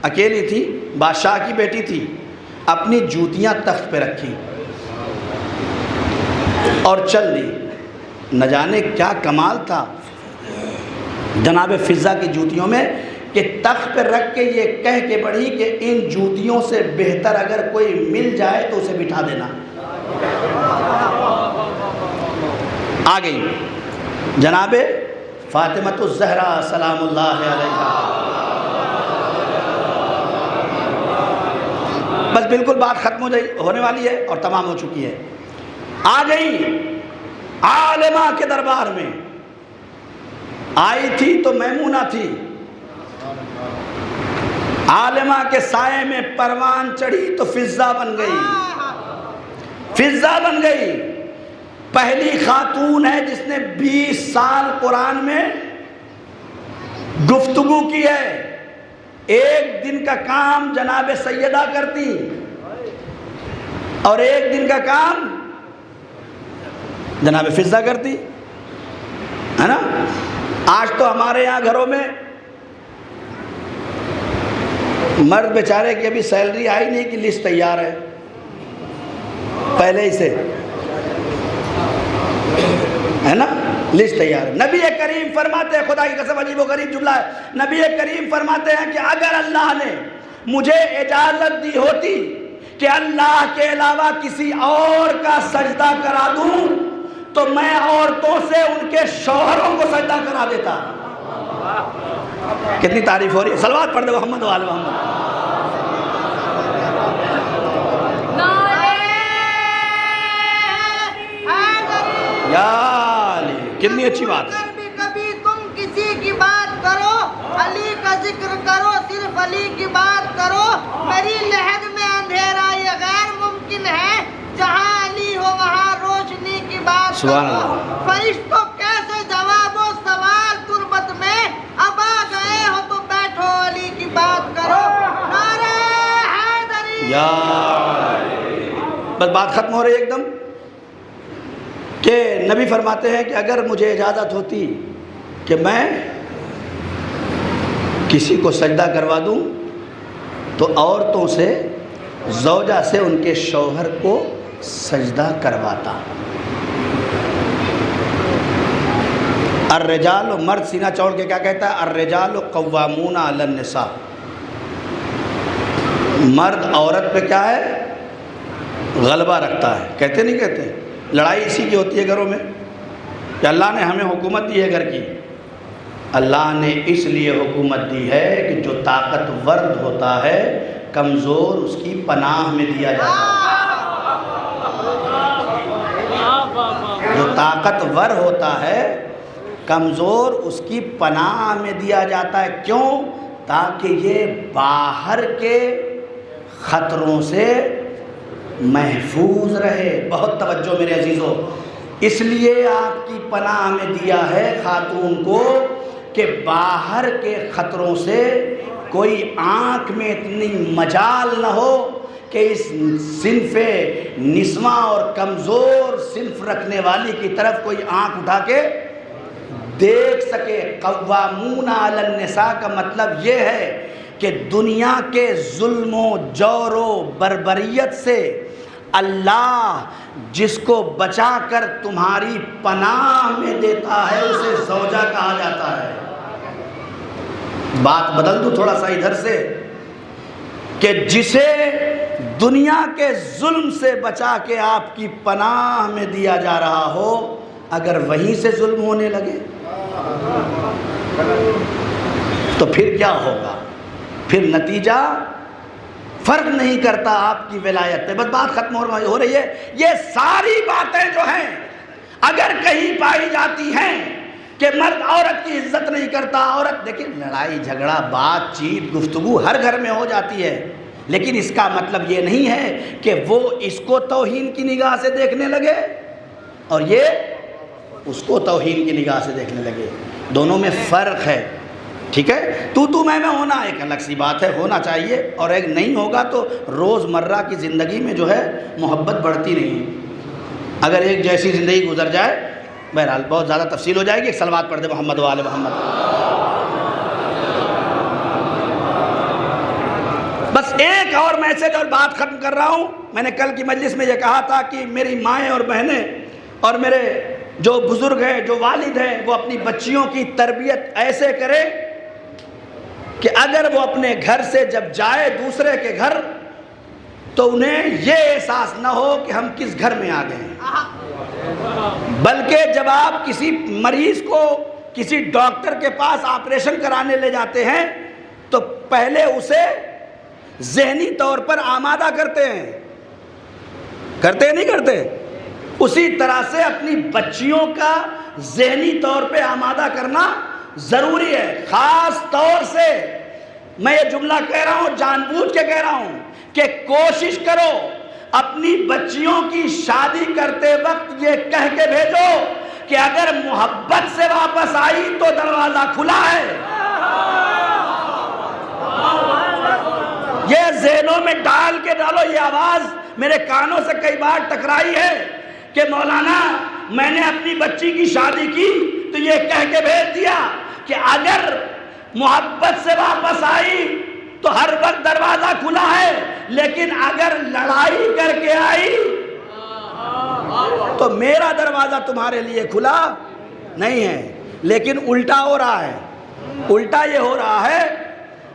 اکیلی تھی، بادشاہ کی بیٹی تھی، اپنی جوتیاں تخت پہ رکھی اور چل دی۔ نہ جانے کیا کمال تھا جناب فضہ کی جوتیوں میں کہ تخت پہ رکھ کے یہ کہہ کے بڑھی کہ ان جوتیوں سے بہتر اگر کوئی مل جائے تو اسے بٹھا دینا۔ آ گئی جناب فاطمہ الزہرا سلام اللہ علیہا، بس بالکل بات ختم ہونے والی ہے اور تمام ہو چکی ہے. آ گئی عالمہ کے دربار میں، آئی تھی تو میمونہ تھی، عالمہ کے سائے میں پروان چڑھی تو فضہ بن گئی، فضہ بن گئی. پہلی خاتون ہے جس نے 20 سال قرآن میں گفتگو کی ہے. ایک دن کا کام جناب سیدہ کرتی اور ایک دن کا کام جناب فضہ کرتی ہے نا. آج تو ہمارے یہاں گھروں میں مرد بیچارے کی ابھی سیلری آئی نہیں کہ لسٹ تیار ہے پہلے ہی سے، ہے نا، لسٹ تیار ہے. نبی کریم فرماتے ہیں، خدا کی قسم عجیب و غریب جملہ ہے، نبی کریم فرماتے ہیں کہ اگر اللہ نے مجھے اجازت دی ہوتی کہ اللہ کے علاوہ کسی اور کا سجدہ کرا دوں تو میں عورتوں سے ان کے شوہروں کو سجدہ کرا دیتا. کتنی تعریف ہو رہی ہے. صلوات پڑھ دے محمد و آل محمد. یا علی، کتنی اچھی بات ہے. کبھی تم کسی کی بات کرو، علی کا ذکر کرو، صرف علی کی بات کرو. میری لحد میں اندھیرا یہ غیر ممکن ہے، جہاں علی ہو وہاں روشنی کی بات سبحان کرو. اللہ. فرشتوں کیسے جواب و سوال تربت میں، اب آ گئے ہو تو بیٹھو علی کی بات کرو. نعرہ حیدری. یا علی. بس بات ختم ہو رہی ہے ایک دم کہ نبی فرماتے ہیں کہ اگر مجھے اجازت ہوتی کہ میں کسی کو سجدہ کروا دوں تو عورتوں سے، زوجہ سے ان کے شوہر کو سجدہ کرواتا. الرجال، مرد سینہ چوڑ کے کیا کہتا ہے؟ الرجال قوامون علی النساء. مرد عورت پہ کیا ہے؟ غلبہ رکھتا ہے. کہتے نہیں کہتے؟ لڑائی اسی کی ہوتی ہے گھروں میں کہ اللہ نے ہمیں حکومت دی ہے گھر کی. اللہ نے اس لیے حکومت دی ہے کہ جو طاقتور ہوتا ہے کمزور اس کی پناہ میں دیا جاتا ہے. جو طاقتور ہوتا ہے کمزور اس کی پناہ میں دیا جاتا ہے. کیوں؟ تاکہ یہ باہر کے خطروں سے محفوظ رہے. بہت توجہ میرے عزیزو. اس لیے آپ کی پناہ میں دیا ہے خاتون کو کہ باہر کے خطروں سے کوئی آنکھ میں اتنی مجال نہ ہو کہ اس صنف نسواں اور کمزور صنف رکھنے والی کی طرف کوئی آنکھ اٹھا کے دیکھ سکے. قوامون علی النساء کا مطلب یہ ہے کہ دنیا کے ظلم و جور و بربریت سے اللہ جس کو بچا کر تمہاری پناہ میں دیتا ہے اسے زوجہ کہا جاتا ہے. بات بدل دوں تھوڑا سا ادھر سے کہ جسے دنیا کے ظلم سے بچا کے آپ کی پناہ میں دیا جا رہا ہو، اگر وہیں سے ظلم ہونے لگے تو پھر کیا ہوگا؟ پھر نتیجہ فرق نہیں کرتا آپ کی ولایت پہ. بس بات ختم ہو رہی ہے. یہ ساری باتیں جو ہیں اگر کہیں پائی جاتی ہیں کہ مرد عورت کی عزت نہیں کرتا، عورت، دیکھیں لڑائی جھگڑا بات چیت گفتگو ہر گھر میں ہو جاتی ہے، لیکن اس کا مطلب یہ نہیں ہے کہ وہ اس کو توہین کی نگاہ سے دیکھنے لگے اور یہ اس کو توہین کی نگاہ سے دیکھنے لگے. دونوں میں فرق ہے. ٹھیک ہے، تو میں ہونا ایک الگ سی بات ہے، ہونا چاہیے، اور ایک نہیں ہوگا تو روز مرہ کی زندگی میں جو ہے محبت بڑھتی نہیں. اگر ایک جیسی زندگی گزر جائے، بہرحال بہت زیادہ تفصیل ہو جائے گی. ایک صلوات پڑھ دے محمد و آل محمد. بس ایک اور میسج اور بات ختم کر رہا ہوں. میں نے کل کی مجلس میں یہ کہا تھا کہ میری مائیں اور بہنیں اور میرے جو بزرگ ہیں، جو والد ہیں، وہ اپنی بچیوں کی تربیت ایسے کرے کہ اگر وہ اپنے گھر سے جب جائے دوسرے کے گھر تو انہیں یہ احساس نہ ہو کہ ہم کس گھر میں آ گئے ہیں، بلکہ جب آپ کسی مریض کو کسی ڈاکٹر کے پاس آپریشن کرانے لے جاتے ہیں تو پہلے اسے ذہنی طور پر آمادہ کرتے ہیں، کرتے نہیں کرتے؟ اسی طرح سے اپنی بچیوں کا ذہنی طور پہ آمادہ کرنا ضروری ہے۔ خاص طور سے میں یہ جملہ کہہ رہا ہوں، جان بوجھ کے کہہ رہا ہوں کہ کوشش کرو اپنی بچیوں کی شادی کرتے وقت یہ کہہ کے بھیجو کہ اگر محبت سے واپس آئی تو دروازہ کھلا ہے۔ یہ ذہنوں میں ڈال کے ڈالو۔ یہ آواز میرے کانوں سے کئی بار ٹکرائی ہے کہ مولانا میں نے اپنی بچی کی شادی کی تو یہ کہہ کے بھیج دیا کہ اگر محبت سے واپس آئی تو ہر وقت دروازہ کھلا ہے، لیکن اگر لڑائی کر کے آئی تو میرا دروازہ تمہارے لیے کھلا نہیں ہے۔ لیکن الٹا ہو رہا ہے، الٹا یہ ہو رہا ہے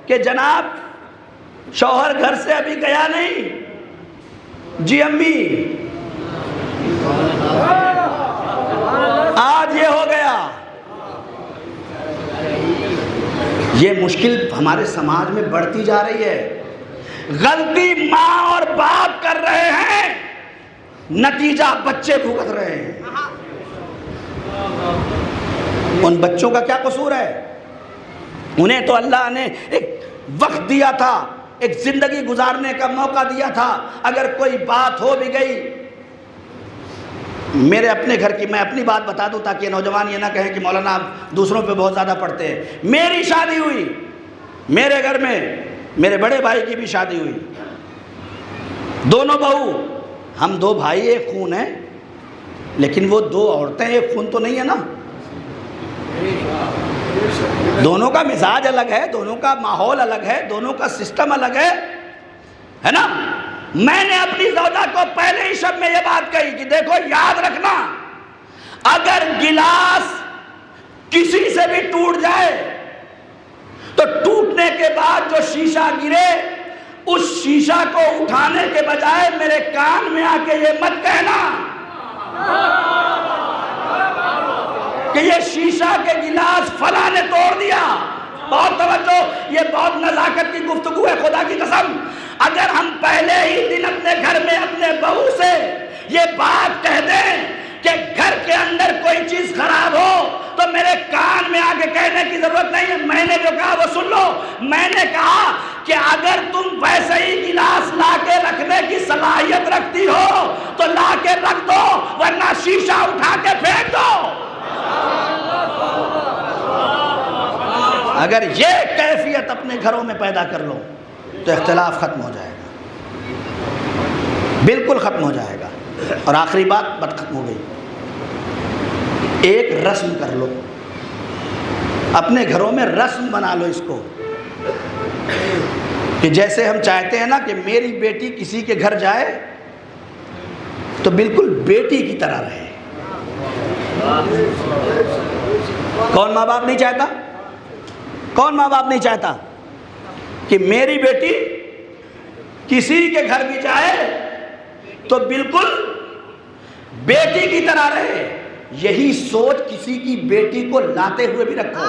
کہ جناب شوہر گھر سے ابھی گیا نہیں، جی امی آج یہ ہو گیا۔ یہ مشکل ہمارے سماج میں بڑھتی جا رہی ہے۔ غلطی ماں اور باپ کر رہے ہیں، نتیجہ بچے بھگت رہے ہیں۔ ان بچوں کا کیا قصور ہے؟ انہیں تو اللہ نے ایک وقت دیا تھا، ایک زندگی گزارنے کا موقع دیا تھا۔ اگر کوئی بات ہو بھی گئی، میرے اپنے گھر کی میں اپنی بات بتا دوں تاکہ نوجوان یہ نہ کہیں کہ مولانا آپ دوسروں پہ بہت زیادہ پڑھتے ہیں۔ میری شادی ہوئی، میرے گھر میں میرے بڑے بھائی کی بھی شادی ہوئی، دونوں بہو، ہم دو بھائی ایک خون ہیں، لیکن وہ دو عورتیں ایک خون تو نہیں ہے نا۔ دونوں کا مزاج الگ ہے، دونوں کا ماحول الگ ہے، دونوں کا سسٹم الگ ہے نا۔ میں نے اپنی زوجہ کو پہلے ہی شب میں یہ بات کہی کہ دیکھو یاد رکھنا، اگر گلاس کسی سے بھی ٹوٹ جائے تو ٹوٹنے کے بعد جو شیشہ گرے اس شیشہ کو اٹھانے کے بجائے میرے کان میں آ کے یہ مت کہنا کہ یہ شیشہ کے گلاس فلاں نے توڑ دیا۔ بہت توجہ، یہ بہت نزاکت کی گفتگو ہے، خدا کی قسم۔ اگر ہم پہلے ہی دن اپنے گھر میں اپنے بہو سے یہ بات کہہ دیں کہ گھر کے اندر کوئی چیز خراب ہو تو میرے کان میں آگے کہنے کی ضرورت نہیں ہے، میں نے جو کہا وہ سن لو۔ میں نے کہا کہ اگر تم ویسے ہی گلاس لا کے رکھنے کی صلاحیت رکھتی ہو تو لا کے رکھ دو، ورنہ شیشہ اٹھا کے پھینک دو۔ اگر یہ کیفیت اپنے گھروں میں پیدا کر لو تو اختلاف ختم ہو جائے گا، بالکل ختم ہو جائے گا۔ اور آخری بات ختم ہو گئی، ایک رسم کر لو، اپنے گھروں میں رسم بنا لو اس کو کہ جیسے ہم چاہتے ہیں نا کہ میری بیٹی کسی کے گھر جائے تو بالکل بیٹی کی طرح رہے۔ کون ماں باپ نہیں چاہتا؟ کون ماں باپ نہیں چاہتا کہ میری بیٹی کسی کے گھر بھی جائے تو بالکل بیٹی کی طرح رہے؟ یہی سوچ کسی کی بیٹی کو لاتے ہوئے بھی رکھو۔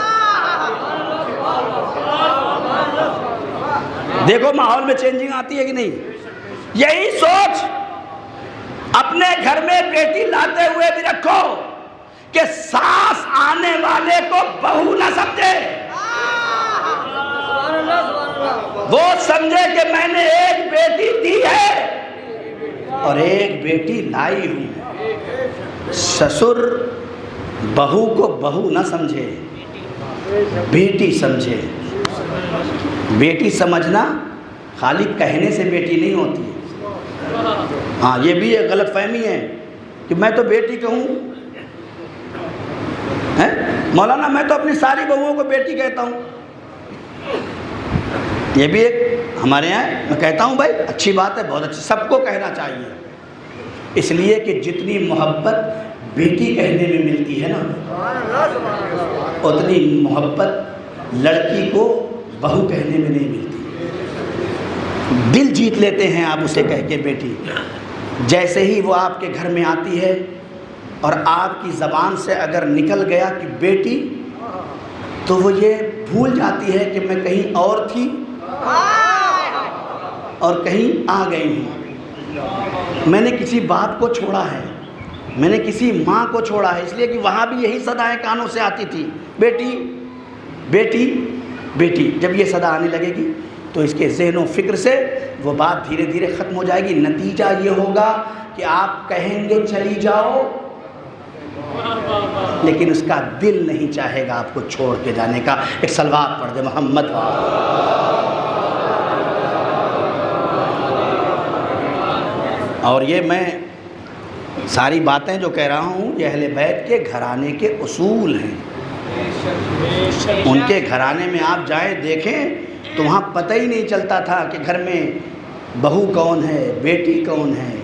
دیکھو ماحول میں چینجنگ آتی ہے کہ نہیں؟ یہی سوچ اپنے گھر میں بیٹی لاتے ہوئے بھی رکھو کہ ساس آنے والے کو بہو نہ سمجھے، وہ سمجھے کہ میں نے ایک بیٹی دی ہے اور ایک بیٹی لائی ہوں۔ سسر بہو کو بہو نہ سمجھے، بیٹی سمجھے۔ بیٹی سمجھنا خالی کہنے سے بیٹی نہیں ہوتی۔ ہاں یہ بھی ایک غلط فہمی ہے کہ میں تو بیٹی کہوں، مولانا میں تو اپنی ساری بہوؤں کو بیٹی کہتا ہوں۔ یہ بھی ایک ہمارے یہاں میں کہتا ہوں بھائی اچھی بات ہے، بہت اچھی، سب کو کہنا چاہیے، اس لیے کہ جتنی محبت بیٹی کہنے میں ملتی ہے نا اتنی محبت لڑکی کو بہو کہنے میں نہیں ملتی۔ دل جیت لیتے ہیں آپ اسے کہہ کے بیٹی، جیسے ہی وہ آپ کے گھر میں آتی ہے اور آپ کی زبان سے اگر نکل گیا کہ بیٹی، تو وہ یہ بھول جاتی ہے کہ میں کہیں اور تھی اور کہیں آ گئی ہوں، میں نے کسی باپ کو چھوڑا ہے، میں نے کسی ماں کو چھوڑا ہے، اس لیے کہ وہاں بھی یہی صدایں کانوں سے آتی تھی، بیٹی بیٹی بیٹی۔ جب یہ صدا آنے لگے گی تو اس کے ذہن و فکر سے وہ بات دھیرے دھیرے ختم ہو جائے گی، نتیجہ یہ ہوگا کہ آپ کہیں گے چلی جاؤ، لیکن اس کا دل نہیں چاہے گا آپ کو چھوڑ کے جانے کا۔ ایک صلوات پڑھ دے محمد۔ اور یہ میں ساری باتیں جو کہہ رہا ہوں یہ اہل بیت کے گھرانے کے اصول ہیں۔ ان کے گھرانے میں آپ جائیں دیکھیں تو وہاں پتہ ہی نہیں چلتا تھا کہ گھر میں بہو کون ہے، بیٹی کون ہے،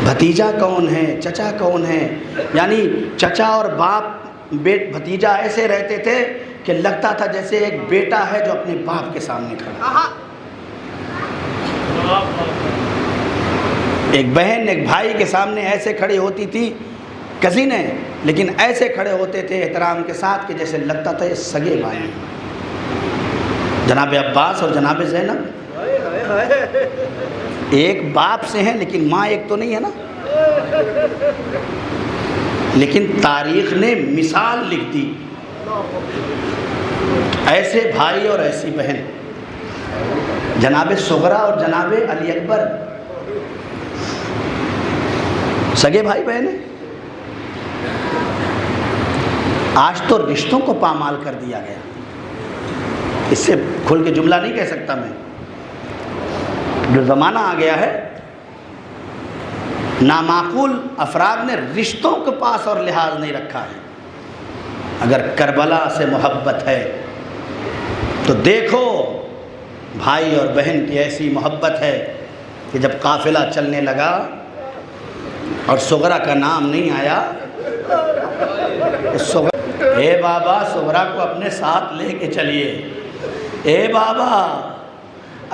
بھتیجا کون ہے، چچا کون ہے۔ یعنی چچا اور باپ بھتیجا ایسے رہتے تھے کہ لگتا تھا جیسے ایک بیٹا ہے جو اپنے باپ کے سامنے کھڑا ہے، ایک بہن ایک بھائی کے سامنے ایسے کھڑی ہوتی تھی، کزن ہے لیکن ایسے کھڑے ہوتے تھے احترام کے ساتھ کہ جیسے لگتا تھا یہ سگے بھائی ہیں۔ جناب عباس اور جناب زینب ایک باپ سے ہیں لیکن ماں ایک تو نہیں ہے نا، لیکن تاریخ نے مثال لکھ دی، ایسے بھائی اور ایسی بہن، جناب صغرا اور جناب علی اکبر سگے بھائی بہن ہیں۔ آج تو رشتوں کو پامال کر دیا گیا، اس سے کھل کے جملہ نہیں کہہ سکتا میں، جو زمانہ آ گیا ہے نامعقول افراد نے رشتوں کے پاس اور لحاظ نہیں رکھا ہے۔ اگر کربلا سے محبت ہے تو دیکھو بھائی اور بہن کی ایسی محبت ہے کہ جب قافلہ چلنے لگا اور صغرا کا نام نہیں آیا، اے بابا صغرا کو اپنے ساتھ لے کے چلیے، اے بابا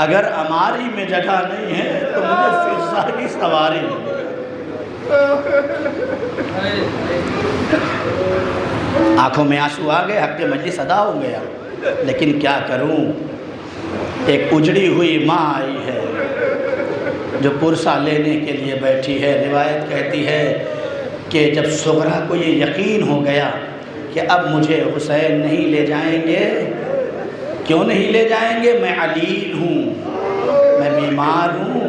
اگر اماری میں جگہ نہیں ہے تو مجھے فرسا کی سواری نہیں۔ آنکھوں میں آنسو آ گئے، حق مجلس ادا ہو گیا، لیکن کیا کروں، ایک اجڑی ہوئی ماں آئی ہے جو پرسہ لینے کے لیے بیٹھی ہے۔ روایت کہتی ہے کہ جب صغرا کو یہ یقین ہو گیا کہ اب مجھے حسین نہیں لے جائیں گے، کیوں نہیں لے جائیں گے، میں علیل ہوں، میں بیمار ہوں،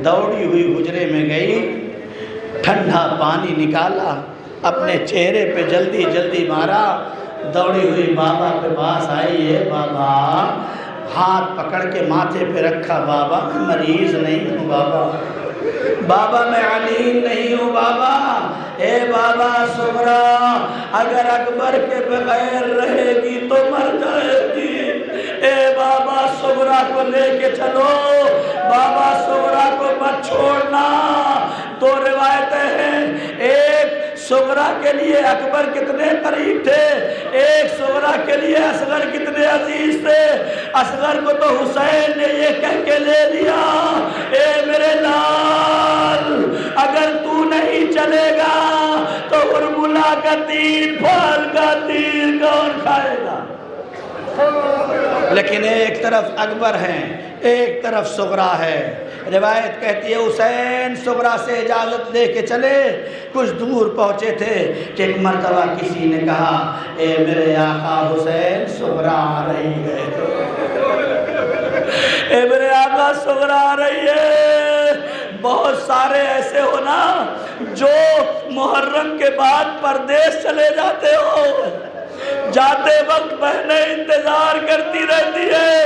دوڑی ہوئی حجرے میں گئی، ٹھنڈا پانی نکالا، اپنے چہرے پہ جلدی جلدی مارا، دوڑی ہوئی بابا کے پاس آئی ہے، بابا ہاتھ پکڑ کے ماتھے پہ رکھا، بابا میں مریض نہیں ہوں، بابا میں علیل نہیں ہوں، بابا اے بابا صغرا اگر اکبر کے بغیر رہے گی تو مر جائے گی، اے بابا صغرا کو لے کے چلو، بابا صغرا کو مت چھوڑنا۔ دو روایتیں ہیں، ایک صغرا کے لیے اکبر کتنے قریب تھے، ایک صغرا کے لیے اصغر کتنے عزیز تھے۔ اصغر کو تو حسین نے یہ کہہ کے لے لیا، اے میرے لال اگر تو نہیں چلے گا تو ارملا کا تیر، پھال کا تیر کون کھائے گا؟ لیکن ایک طرف اکبر ہیں، ایک طرف صغرا ہے۔ روایت کہتی ہے حسین صغرا سے اجازت لے کے چلے، کچھ دور پہنچے تھے کہ ایک مرتبہ کسی نے کہا، اے میرے آقا حسین صغرا آ رہی ہے، اے میرے آقا صغرا آ رہی ہے۔ بہت سارے ایسے ہو نا جو محرم کے بعد پردیس چلے جاتے ہو، جاتے وقت بہنیں انتظار کرتی رہتی ہے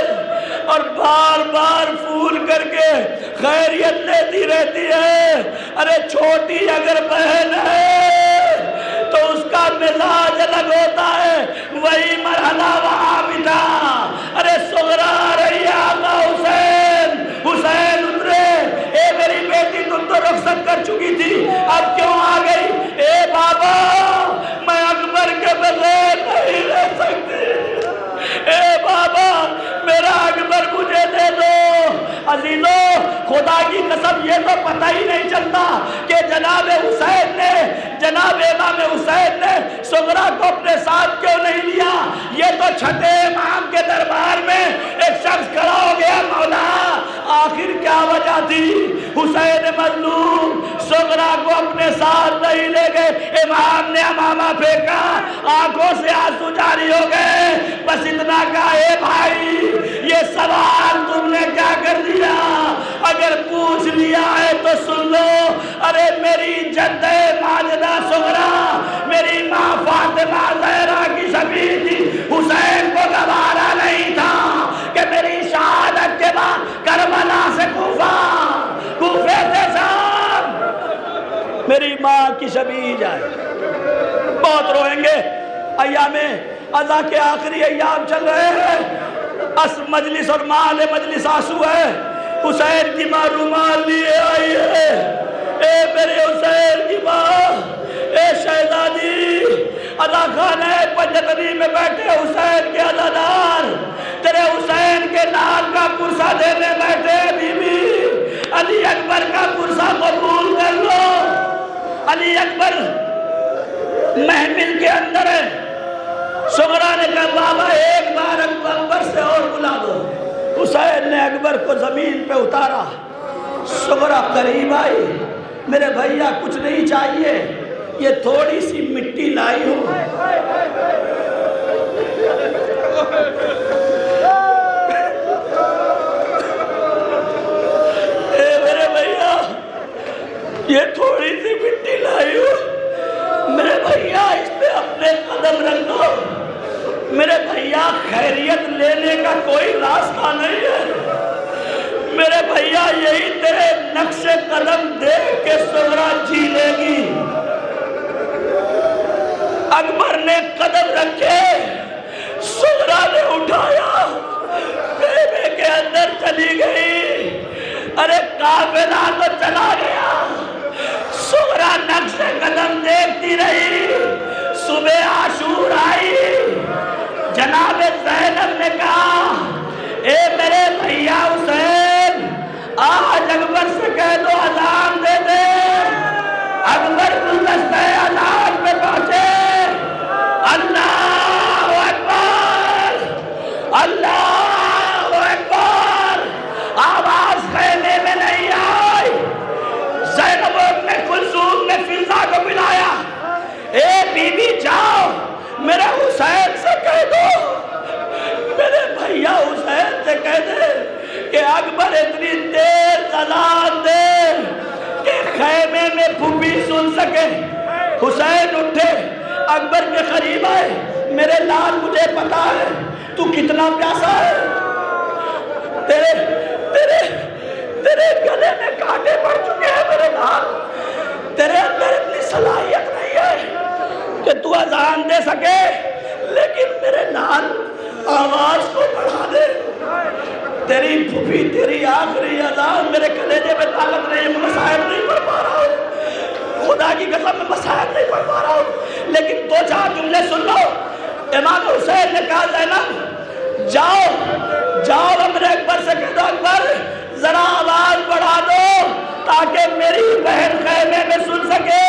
اور بار بار پھول کر کے خیریت لیتی رہتی ہے۔ ارے چھوٹی اگر بہن ہے تو اس کا مزاج الگ ہوتا ہے، وہی مرحلہ وہاں بھی تھا۔ ارے صغرا آ رہی ہے، آقا حسین، حسین اترے، اے میری بیٹی تم تو رخصت کر چکی تھی اب کیوں آ گئی؟ اے بابا میں اکبر کے بغیر نہیں رہ سکتی، اے بابا میرا اکبر مجھے دے دو۔ عزیزو خدا کی قسم یہ تو پتہ ہی نہیں چلتا کہ جناب حسین نے، جناب امام حسین نے صغرا کو اپنے ساتھ کیوں نہیں لیا۔ یہ تو چھٹے امام کے دربار میں ایک شخص کھڑا ہو گیا، مولا آیا تھی، حسین مظلوم صغرا کو اپنے ساتھ نہیں لے گئے، امام نے امامہ پھینکا، آنکھوں سے آنسو جاری ہو گئے، بس اتنا کہا اے بھائی یہ سوال تم نے کیا کر دیا، اگر پوچھ لیا ہے تو سن لو، ارے میری جد ماجدہ صغرا میری ماں فاطمہ زہرا کی شبیہ تھی، حسین کو گوارا نہیں تھا کہ میری شہادت کے بعد کربلا سے کوفے سے شام میری ماں کی شبیہ جائے۔ بہت روئیں گے، ایام عزا کے آخری ایام چل رہے ہیں، مجلس اور مال مجلس آنسو ہے، حسین کی ماں رومال لیے آئی ہے، اے میرے حسین کی ماں، اے شہزادی، عزا خانہ پنجتنی میں بیٹھے حسین کے عزادار تیرے حسین کے نام کا کرسا دینے بیٹھے، بی بی علی اکبر کا کرسا قبول کر لو۔ علی اکبر محمل کے اندر ہے، صغرا نے کہا بابا ایک بار اکبر سے اور بلا دو، حسین نے اکبر کو زمین پہ اتارا، صغرا قریب آئی، میرے بھیا کچھ نہیں چاہیے، یہ تھوڑی سی مٹی لائی ہوں، اے میرے بھیا یہ تھوڑی سی مٹی لائی ہوں، میرے بھیا اس پہ اپنے قدم رکھ دو، میرے بھیا خیریت لینے کا کوئی راستہ نہیں ہے، میرے بھیا یہی تیرے نقش قدم دیکھ کے صغرا جی لے گی۔ اکبر نے قدم رکھے، صغرا نے اٹھایا، خیمے کے اندر چلی گئی، ارے قافلہ تو چلا گیا، صغرا نقش قدم دیکھتی رہی، صبح عاشور آئی، جناب زینب نے کہا اے میرے بھیا حسین آج اکبر سے کہہ دو اذان دے دے، اکبر گلدستہ اذان پہ پہنچے، اللہ اکبر اللہ اکبر، آواز خیمے میں نہیں آئی، زینب نے کلثوم نے فضا کو بلایا، اے بی بی جاؤ میرے حسین سے کہہ دو، میرے بھیا حسین سے کہہ دے کہ اکبر اتنی دیر اذان دے کہ خیمے میں پھوپھی سن سکے۔ حسین اٹھے، اکبر کے قریب آئے، میرے لال مجھے پتا ہے تو کتنا پیاسا ہے، تیرے گلے میں کانٹے پڑ چکے ہیں میرے لال، تیرے اندر اتنی صلاحیت نہیں ہے کہ تو اذان دے سکے، لیکن میرے لال آواز کو بڑھا دے، تیری پھوپھی تیری آخری اذان میرے کلیجے میں طاقت نہیں ہے، میں مسائب نہیں پڑھ پا رہا ہوں، خدا کی قسم میں مسائب نہیں پڑھ پا رہا ہوں، لیکن دو چار جملے سن لو۔ امام حسین نے کہا زینب جاؤ امر اکبر سے کہہ دو اکبر ذرا آواز بڑھا دو تاکہ میری بہن خیمے میں سن سکے،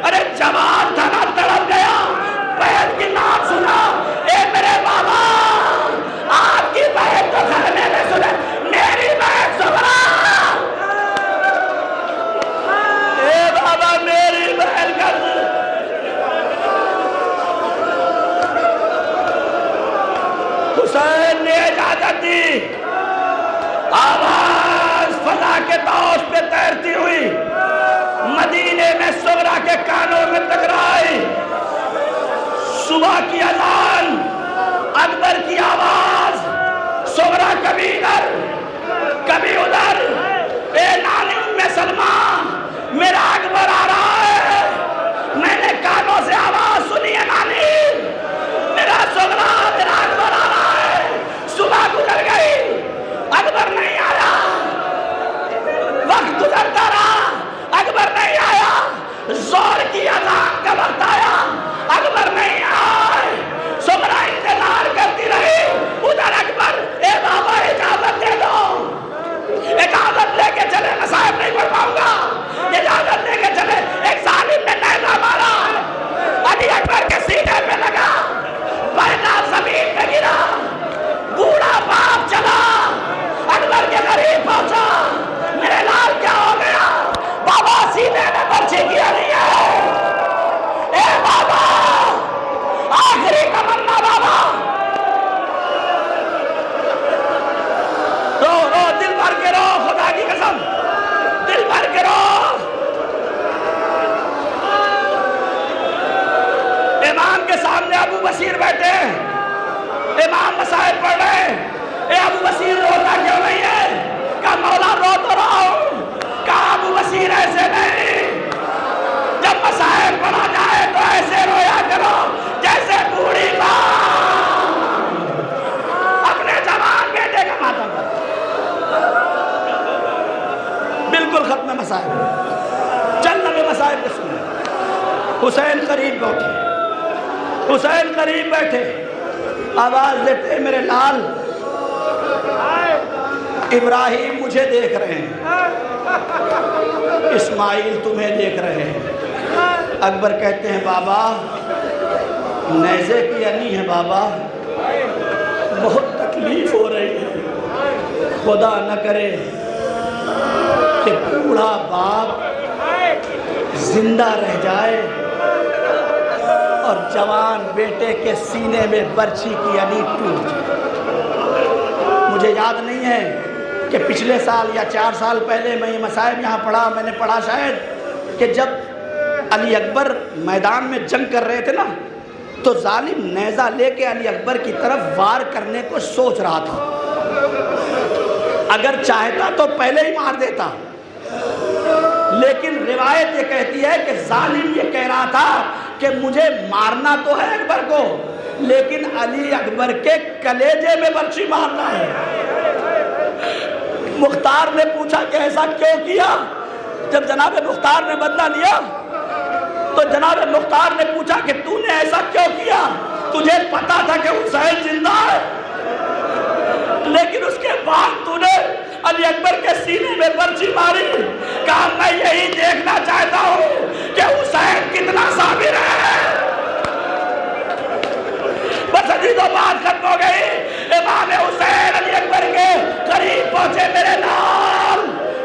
ارے جوان تھا نا تڑپ گیا، بہن کی نام سنا، اے میرے بابا آپ کی بہن تو خیمے میں سنے، میری بہن صغرا، اے بابا میری بہن کا حسین نے اجازت دی، آواز فضا کے توش پہ تیرتی ہوئی مدینے میں صغرا کے کانوں میں ٹکرائی، صبح کی اذان، اکبر کی آواز، صغرا کبھی ادھر کبھی ادھر، اے نانی ام سلمہ میرا اکبر آ رہا ہے، میں نے کانوں سے آواز سنی ہے نانی، میرا صغرا میرا اکبر آ رہا ہے، صبح گزر گئی اکبر نہیں آیا، وقت گزرتا رہا اکبر نہیں آیا، زور کی اذان کا وقت آیا اکبر نہیں آئے، صغرا انتظار کرتی رہی، ادھر اکبر اے بابا اجازت دے دو، اجازت لے کے چلے، مسائب نہیں پڑھ پاؤں گا، اجازت لے کے چلے، ایک ظالم نے نیزہ مارا، علی اکبر کے سینے پہ لگا، بینا زمین پہ گرا، بوڑھا باپ چلا، اکبر کے قریب پہنچا، امام مصائب پڑھ رہے ہیں، اے ابو بصیر روتا کیوں نہیں ہے؟ کہا مولا رو تو رہا ہوں۔ کہا ابو بصیر ایسے نہیں، جب مصائب پڑھا جائے تو ایسے رویا کرو جیسے بوڑھی ماں اپنے جوان بیٹے کا ماتم کرتی۔ بالکل ختم مصائب، چل نبی مصائب کے سنے۔ حسین قریب بیٹھے، حسین قریب بیٹھے، آواز دیتے میرے لال، ابراہیم مجھے دیکھ رہے ہیں، اسماعیل تمہیں دیکھ رہے ہیں۔ اکبر کہتے ہیں بابا نیزے کی انی ہے بابا، بہت تکلیف ہو رہی ہے، خدا نہ کرے کہ بوڑھا باپ زندہ رہ جائے اور جوان بیٹے کے سینے میں برچھی کی انی ٹوٹ جائے۔ مجھے یاد نہیں ہے کہ پچھلے سال یا 4 سال پہلے میں یہ مصائب یہاں پڑھا، میں نے پڑھا شاید کہ جب علی اکبر میدان میں جنگ کر رہے تھے نا، تو ظالم نیزہ لے کے علی اکبر کی طرف وار کرنے کو سوچ رہا تھا۔ اگر چاہتا تو پہلے ہی مار دیتا، لیکن روایت یہ کہتی ہے کہ ظالم یہ کہہ رہا تھا کہ مجھے مارنا تو ہے اکبر کو، لیکن علی اکبر کے کلیجے میں برچھی مارنا ہے۔ مختار نے پوچھا کہ ایسا کیوں کیا؟ جب جناب مختار نے بدلہ لیا تو جناب مختار نے پوچھا کہ تو نے ایسا کیوں کیا؟ تجھے پتا تھا کہ حسین زندہ ہے، لیکن اس کے بعد تو نے علی اکبر کے سینے میں برچھی ماری۔ کہا میں یہی دیکھنا چاہتا ہوں کہ حسین کتنا صابر ہے۔ بس ابھی تو بات ختم ہو گئی۔ امام حسین علی اکبر کے قریب پہنچے، میرے لال،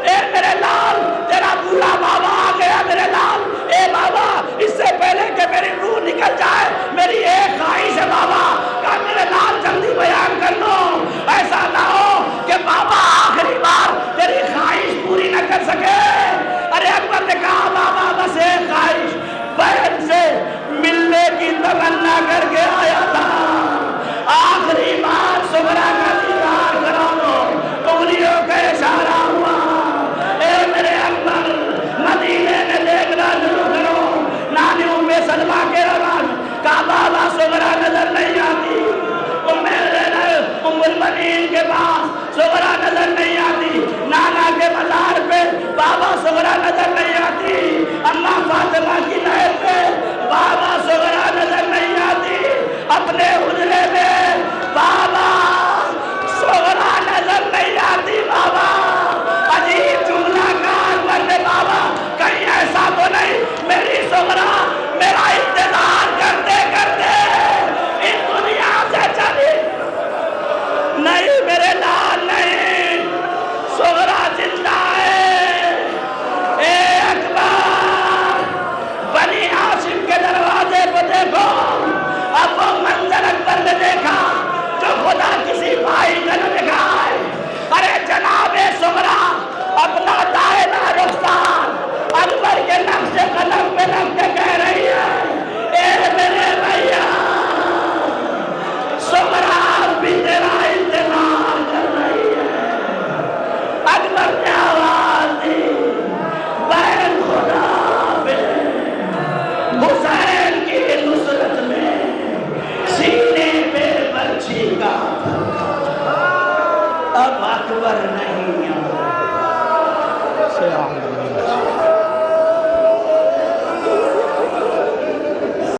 اے میرے لال، تیرا بوڑھا بابا آ گیا میرے لال۔ اے بابا اس سے پہلے کہ میری روح نکل جائے میری ایک خواہش ہے بابا۔ کہا میرے لال جلدی بیان کر لو، ایسا نہ ہو کہ بابا آخری بار تیری خواہش پوری نہ کر سکے۔ ارے اکبر نے کہا بابا بس ایک خواہش، بہن سے ملنے کی تمنا کر کے آیا تھا، آخری بار سغرا کا دیدار کرا دو۔ انگلیوں کا اشارہ ہوا، اے میرے اکبر مدینے میں دیکھنا شروع کرو۔ نانی ام سلمہ کے آواز، کہا بابا سغرا نظر نہیں آتی۔ ام المؤمنین کے پاس سغرا نظر نہیں آتی، نانا کے مزار پہ بابا سغرا نظر نہیں آتی، اماں فاطمہ کی نہر پہ بابا سغرا نظر نہیں آتی، اپنے حجرے میں بابا سغرا نظر نہیں آتی۔ بابا عجیب جملہ کہا ورنہ بابا کہیں ایسا تو نہیں میری سغرا میرا انتظار کرتے کرتے اس دنیا سے چلی؟ نہیں میرے لال نہیں، سغرا زندہ ہے۔ اے اکبر بنی ہاشم کے دروازے کو دیکھو، اب وہ منظر اکبر نے دیکھا جو خدا کسی بھائی کا نہ دیکھا ہے۔ ارے جناب سغرا اپنا دائرہ رخسار اکبر کے نقش قدم پہ رکھ کے کہہ رہی ہے، اے میرے بھیا سغرا بھی تیرا انتظار کر رہی ہے۔ اکبر نے آواز دی، بہن خدا پہ حسین کی نصرت میں سینے پہ برچھی کا اب اکبر نہیں آ